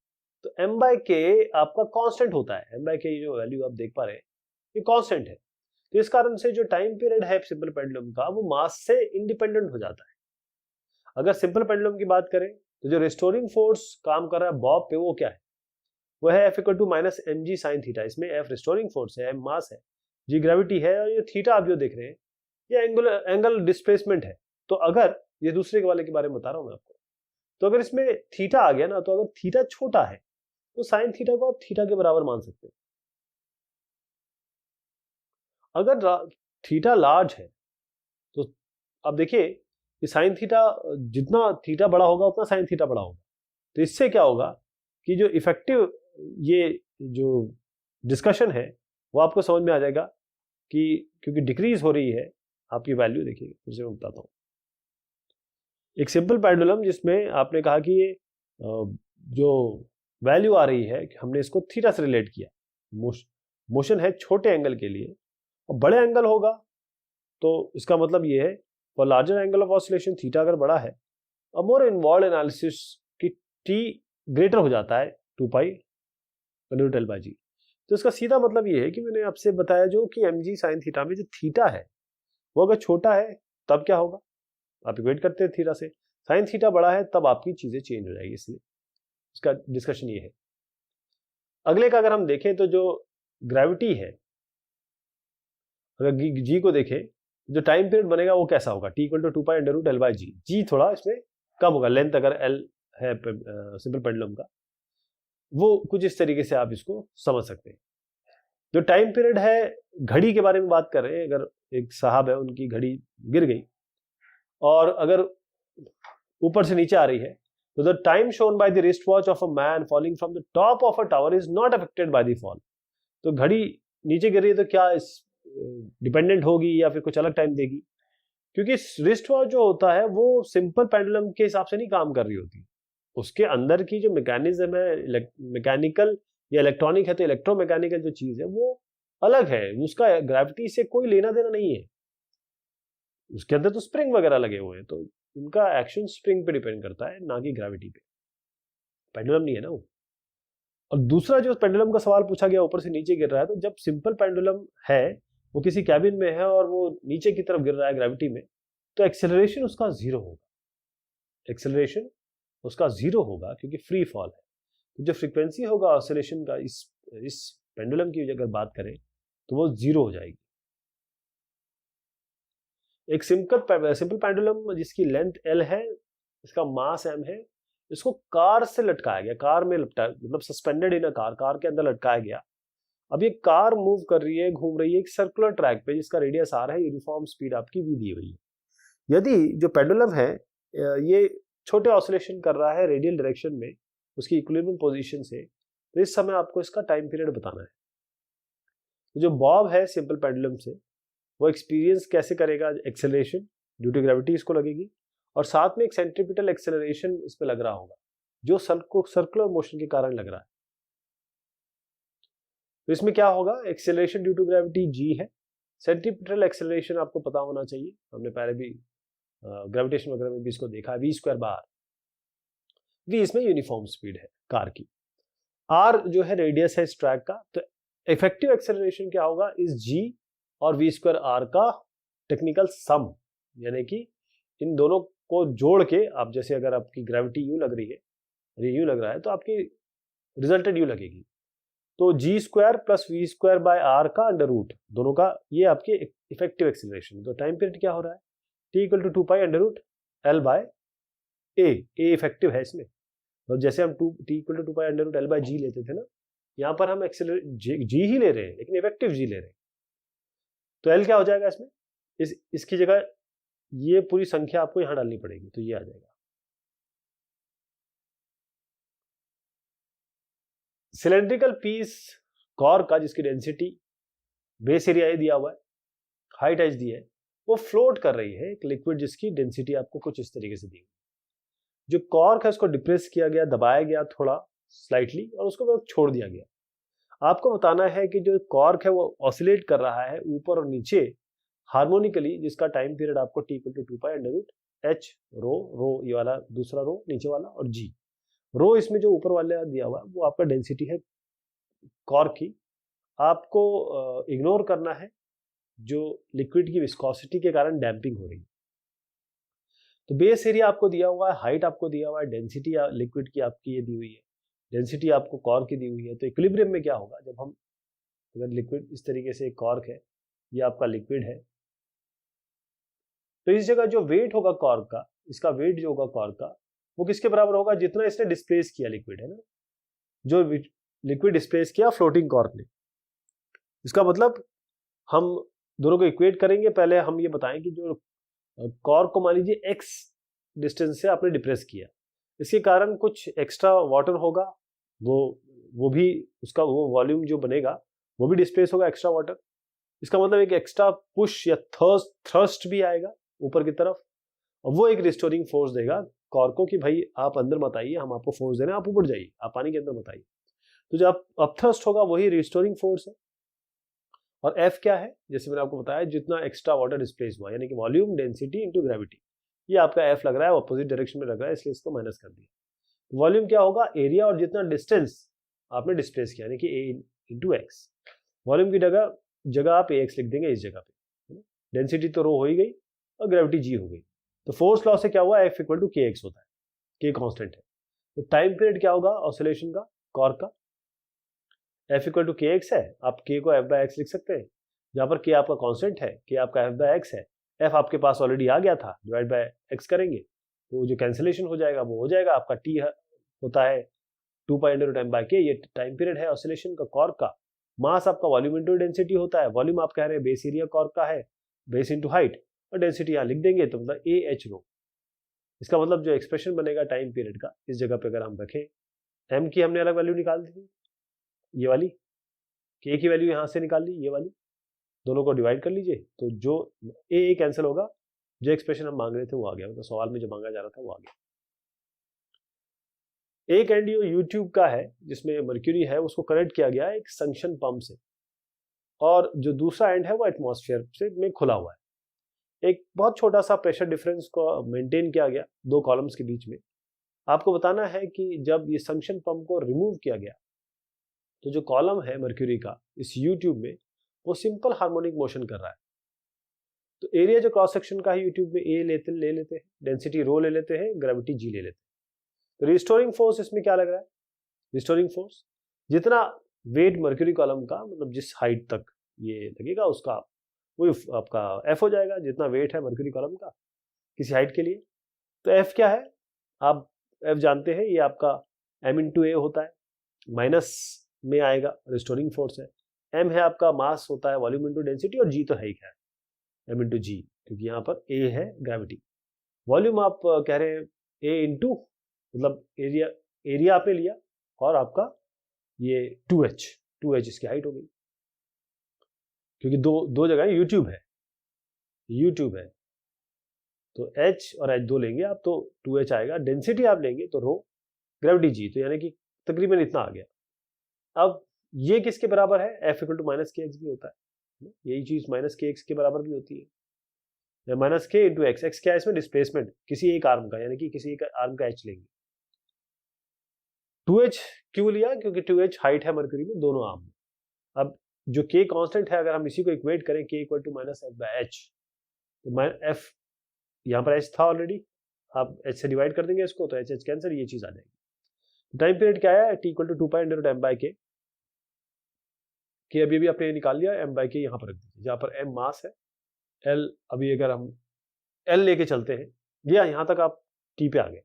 तो m बाई k आपका कांस्टेंट होता है, m बाई k जो वैल्यू आप देख पा रहे हैं ये कांस्टेंट है। तो इस कारण से जो टाइम पीरियड है सिंपल पेंडुलम का वो मास से इंडिपेंडेंट हो जाता है। अगर सिंपल पेंडुलम की बात करें तो जो रिस्टोरिंग फोर्स काम कर रहा है बॉब पे वो क्या है, वो है F equal to minus m g sine theta. इसमें F रिस्टोरिंग फोर्स है, M मास है, G ग्रेविटी है, और ये थीटा आप जो देख रहे हैं ये एंगल डिस्प्लेसमेंट है। तो अगर ये दूसरे के वाले के बारे में बता रहा हूं मैं आपको, तो अगर इसमें थीटा आ गया ना, तो अगर थीटा छोटा है तो साइन थीटा को आप थीटा के बराबर मान सकते हैं। अगर थीटा लार्ज है तो आप देखिए कि साइन थीटा, जितना थीटा बड़ा होगा उतना साइन थीटा बड़ा होगा। तो इससे क्या होगा कि जो इफेक्टिव ये जो डिस्कशन है वो आपको समझ में आ जाएगा कि क्योंकि डिक्रीज हो रही है आपकी वैल्यू। देखिए फिर से मैं बताता हूँ, एक सिंपल पेंडुलम जिसमें आपने कहा कि ये जो वैल्यू आ रही है हमने इसको थीटा से रिलेट किया, मोशन है छोटे एंगल के लिए, और बड़े एंगल होगा तो इसका मतलब ये है for larger angle of oscillation theta अगर बड़ा है और मोर इन्वॉल्व एनालिसिस की टी ग्रेटर हो जाता है 2 pi under root l by g. तो इसका सीधा मतलब ये है कि मैंने आपसे बताया जो कि एम जी साइन थीटा में जो थीटा है वो अगर छोटा है तब क्या होगा, आप इक्वेट करते हैं थीटा से, साइन थीटा बड़ा है तब आपकी चीजें चेंज हो जाएगी, इसलिए इसका डिस्कशन ये है। अगले का अगर हम देखें तो जो ग्रेविटी है, अगर जी को देखें जो टाइम पीरियड बनेगा वो कैसा होगा, T equal to 2 pi under root l by g. G थोड़ा इसमें कम होगा, लेंथ अगर एल है सिंपल पेंडुलम का, वो कुछ इस तरीके से आप इसको समझ सकते हैं। जो टाइम पीरियड है, घड़ी के बारे में बात कर रहे हैं, अगर एक साहब है उनकी घड़ी गिर गई और अगर ऊपर से नीचे आ रही है, तो the time shown by the wrist watch of a man falling from the top of a tower is not affected by the fall. तो घड़ी नीचे गिर रही है तो क्या इस डिपेंडेंट होगी या फिर कुछ अलग टाइम देगी? क्योंकि रिस्ट वॉच जो होता है वो सिंपल पेंडुलम के हिसाब से नहीं काम कर रही होती, उसके अंदर की जो मैकेनिज्म है, मैकेनिकल या इलेक्ट्रॉनिक है तो इलेक्ट्रोमैकेनिकल जो चीज है वो अलग है, उसका ग्रेविटी से कोई लेना देना नहीं है। उसके अंदर तो स्प्रिंग वगैरह लगे हुए हैं, तो उनका एक्शन स्प्रिंग पे डिपेंड करता है, ना कि ग्रेविटी पे। पेंडुलम नहीं है ना वो। और दूसरा जो पेंडुलम का सवाल पूछा गया, ऊपर से नीचे गिर रहा है, तो जब सिंपल पेंडुलम है, वो किसी कैबिन में है और वो नीचे की तरफ गिर रहा है ग्रेविटी में, तो एक्सेलरेशन उसका जीरो होगा। एक्सेलरेशन उसका जीरो होगा क्योंकि फ्री फॉल है। तो जो फ्रीक्वेंसी होगा ऑसिलेशन का इस पेंडुलम की अगर बात करें तो वो जीरो हो जाएगी। एक सिंपल पेंडुलम जिसकी लेंथ L है, इसका मास M है, इसको कार से लटकाया गया, कार में मतलब सस्पेंडेड इन अ कार के अंदर लटकाया गया। अब ये कार मूव कर रही है, घूम रही है एक सर्कुलर ट्रैक पे जिसका रेडियस R है, यूनिफॉर्म स्पीड आपकी v दी हुई है। यदि जो पेंडुलम है ये छोटे ऑसिलेशन कर रहा है रेडियल डायरेक्शन में उसकी इक्विलिब्रियम पोजीशन से, तो इस समय आपको इसका टाइम पीरियड बताना है। तो जो बॉब है सिंपल पेंडुलम से, वो एक्सपीरियंस कैसे करेगा? एक्सेलरेशन ड्यू टू ग्रेविटी इसको लगेगी और साथ में एक सेंट्रीपिटल एक्सेलरेशन इस पे लग रहा होगा जो सर्कुलर मोशन के कारण लग रहा है। तो इसमें क्या होगा? Acceleration due to gravity g है, सेंट्रीपिटल एक्सेलरेशन आपको पता होना चाहिए, हमने पहले भी ग्रेविटेशन वगैरह में भी इसको देखा है, v²/r। v इसमें यूनिफॉर्म स्पीड है कार की, r जो है रेडियस है इस ट्रैक का। तो इफेक्टिव एक्सेलरेशन क्या होगा? इस g और v²r का टेक्निकल सम, यानी कि इन दोनों को जोड़ के आप, जैसे अगर आपकी ग्रेविटी यू लग रही है और ये यू लग रहा है तो आपकी रिजल्टेड यू लगेगी। तो g² प्लस v²/r का अंडर रूट, दोनों का ये आपकी इफेक्टिव एक्सेलरेशन। तो टाइम पीरियड क्या हो रहा है? t = 2π √L/a। a इफेक्टिव है इसमें, और जैसे हम t = 2π √L/g लेते थे ना, यहाँ पर हम g ही ले रहे हैं लेकिन इफेक्टिव g ले रहे हैं। तो L क्या हो जाएगा इसमें? इसकी जगह ये पूरी संख्या आपको यहां डालनी पड़ेगी, तो ये आ जाएगा। सिलेंड्रिकल पीस कॉर का जिसकी डेंसिटी बेस एरिया दिया हुआ है, हाइट h दी है, वो फ्लोट कर रही है एक लिक्विड जिसकी डेंसिटी आपको कुछ इस तरीके से दी। जो कॉर्क है उसको डिप्रेस किया गया, दबाया गया थोड़ा स्लाइटली और उसको छोड़ दिया गया। आपको बताना है कि जो कॉर्क है वो ऑसिलेट कर रहा है ऊपर और नीचे हार्मोनिकली, जिसका टाइम पीरियड आपको t = 2π √h रो ये वाला दूसरा रो नीचे वाला और g। रो इसमें जो ऊपर वाले दिया हुआ है वो आपका डेंसिटी है कॉर्क की। आपको इग्नोर करना है जो लिक्विड की विस्कोसिटी के कारण डैम्पिंग हो रही है। तो बेस एरिया आपको दिया हुआ है, हाइट आपको दिया हुआ है, डेंसिटी लिक्विड की आपकी ये दी हुई है, डेंसिटी आपको कॉर्क की दी हुई है। तो इक्विलिब्रियम में क्या होगा? जब हम अगर लिक्विड इस तरीके से कॉर्क है, ये आपका लिक्विड है, तो इस जगह जो वेट होगा कॉर्क का, इसका वेट जो होगा कॉर्क का, वो किसके बराबर होगा? जितना इसने डिस्प्लेस किया लिक्विड, है ना, जो लिक्विड डिस्प्लेस किया फ्लोटिंग कॉर्क ने। इसका मतलब हम दोनों को इक्वेट करेंगे। पहले हम ये बताएं कि जो कॉर्क को मान लीजिए x डिस्टेंस से आपने डिप्रेस किया, इसके कारण कुछ एक्स्ट्रा वाटर होगा, वो भी उसका वो वॉल्यूम जो बनेगा वो भी डिस्प्लेस होगा, एक्स्ट्रा वाटर। इसका मतलब एक एक्स्ट्रा पुश या थ्रस्ट भी आएगा ऊपर की तरफ, और वो एक रिस्टोरिंग फोर्स देगा कॉर्क को कि भाई आप अंदर मत आइए, हम आपको फोर्स दे रहे हैं, आप ऊपर जाइए, आप पानी के अंदर मत आइए। तो जो अपथ्रस्ट होगा वही रिस्टोरिंग फोर्स है। और F क्या है? जैसे मैंने आपको बताया, जितना एक्स्ट्रा वाटर डिस्प्लेस हुआ, यानी कि वॉल्यूम डेंसिटी इनटू ग्रेविटी, ये आपका F लग रहा है, अपोजिट डायरेक्शन में लग रहा है, इसलिए इसको माइनस कर दिया। वॉल्यूम क्या होगा? एरिया और जितना डिस्टेंस आपने डिस्प्लेस किया, यानी कि A × x। वॉल्यूम की जगह आप AX लिख देंगे इस जगह पे। डेंसिटी तो रो हो ही गई और ग्रेविटी G हो गई। तो फोर्स लॉ से क्या हुआ? F = kx होता है, k कांस्टेंट है। तो टाइम पीरियड क्या होगा ऑसिलेशन का, कॉर्क का? F = kx है, आप k को f/x लिख सकते हैं, जहां पर k आपका कांस्टेंट है, k आपका f/x है, f आपके पास ऑलरेडी आ गया था, डिवाइड/x करेंगे तो जो कैंसिलेशन हो जाएगा वो हो जाएगा। आपका t होता है 2π √m/k, ये टाइम पीरियड है ऑसिलेशन का कॉर्क का, मास आपका वॉल्यूम इंटू डेंसिटी होता है, वॉल्यूम आप कह रहे हैं बेस एरिया कॉर्क का है, बेस इंटू हाइट, और डेंसिटी यहाँ लिख देंगे तो मतलब ए एच रो। इसका मतलब जो एक्सप्रेशन बनेगा टाइम पीरियड का, इस जगह पे अगर हम रखें, एम की हमने अलग वैल्यू निकाल दी थी, ये वाली, के की वैल्यू यहाँ से निकाल ली, ये वाली, दोनों को डिवाइड कर लीजिए तो जो ए कैंसिल होगा, जो एक्सप्रेशन हम मांग रहे थे वो आ गया, मतलब सवाल में जो मांगा जा रहा था वो आ गया। एक एंड यो यूट्यूब का है जिसमें मर्क्यूरी है, उसको कनेक्ट किया गया है एक सक्शन पंप से, और जो दूसरा एंड है वो एटमॉस्फेयर से में खुला हुआ है। एक बहुत छोटा सा प्रेशर डिफरेंस को मेंटेन किया गया दो कॉलम्स के बीच में। आपको बताना है कि जब ये सक्शन पंप को रिमूव किया गया तो जो कॉलम है मर्क्यूरी का इस यूट्यूब में, वो सिंपल हार्मोनिक मोशन कर रहा है। तो एरिया जो क्रॉस सेक्शन का है यूट्यूब में ए ले लेते हैं, डेंसिटी रो ले लेते हैं, ग्रेविटी जी ले लेते हैं। तो रिस्टोरिंग फोर्स इसमें क्या लग रहा है, रिस्टोरिंग फोर्स जितना वेट मर्क्यूरी कॉलम का, मतलब जिस हाइट तक ये लगेगा उसका वही आपका एफ हो जाएगा, जितना वेट है मर्क्यूरी कॉलम का किसी हाइट के लिए। तो एफ क्या है, आप एफ जानते हैं, ये आपका एम इंटू ए होता है, माइनस में आएगा, रिस्टोरिंग फोर्स है। एम है आपका मास होता है वॉल्यूम इंटू डेंसिटी, और जी तो है ही है एम इंटू जी, क्योंकि यहाँ पर ए है ग्रेविटी। वॉल्यूम आप कह रहे हैं ए इंटू, मतलब एरिया आपने लिया, और आपका ये 2h इसकी हाइट हो गई, क्योंकि दो जगह यूट्यूब है, तो h और h दो लेंगे आप तो 2h आएगा। डेंसिटी आप लेंगे तो रो, ग्रेविटी जी, तो यानी कि तकरीबन इतना आ गया। अब ये किसके बराबर है, f equal to minus k x भी होता है, यही चीज माइनस के एक्स के बराबर भी होती है, या माइनस के इंटू एक्स। एक्स क्या है इसमें, डिस्प्लेसमेंट किसी एक आर्म का, यानी कि किसी एक आर्म का h लेंगे। 2h क्यों लिया, क्योंकि 2h हाइट है मर्क्यूरी में दोनों आर्म में। अब जो k कांस्टेंट है, अगर हम इसी को इक्वेट करें k equal to minus f by h, तो f यहाँ पर h था ऑलरेडी, आप h से डिवाइड कर देंगे इसको, तो h कैंसिल, ये चीज आ जाएगी। टाइम पीरियड क्या है, t equal to 2 pi under root m by k, अभी आपने निकाल लिया, m बाई k यहाँ पर रख दीजिए, जहाँ पर m मास है, l अभी अगर हम l लेके चलते हैं, यहाँ तक आप t पे आ गए।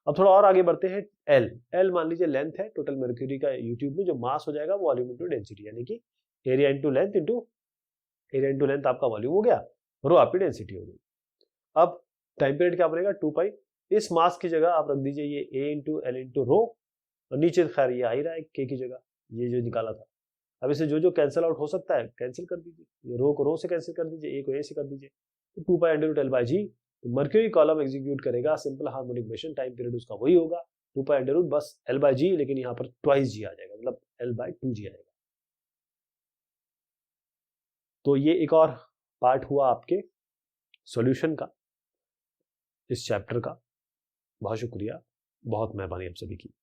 अब थोड़ा और आगे बढ़ते हैं, l मान लीजिए लेंथ है टोटल मर्क्यूरी का यूट्यूब में, जो मास हो जाएगा वो वॉल्यूम इंटू डेंसिटी, यानी कि एरिया इंटू लेंथ आपका वॉल्यूम हो गया, रो आपकी डेंसिटी हो गई। अब टाइम पीरियड क्या बनेगा, 2 पाई, इस मास की जगह आप रख दीजिए ये a into L into rho, और नीचे खैर ये आ ही रहा है k की जगह, ये जो निकाला था। अब इसे जो कैंसिल आउट हो सकता है कैंसिल कर दीजिए, ये रो को रो से कैंसिल कर दीजिए, a को a से कर दीजिए, तो 2 pi under root l by g. Mercury column execute करेगा simple harmonic motion, time period उसका वही होगा 2 पाई अंडर रूट बस एल बाई जी, लेकिन यहाँ पर ट्वाइस जी आ जाएगा, मतलब एल बाई 2g आएगा। तो ये एक और पार्ट हुआ आपके सॉल्यूशन का, इस चैप्टर का। बहुत शुक्रिया, बहुत मेहरबानी आप सभी की।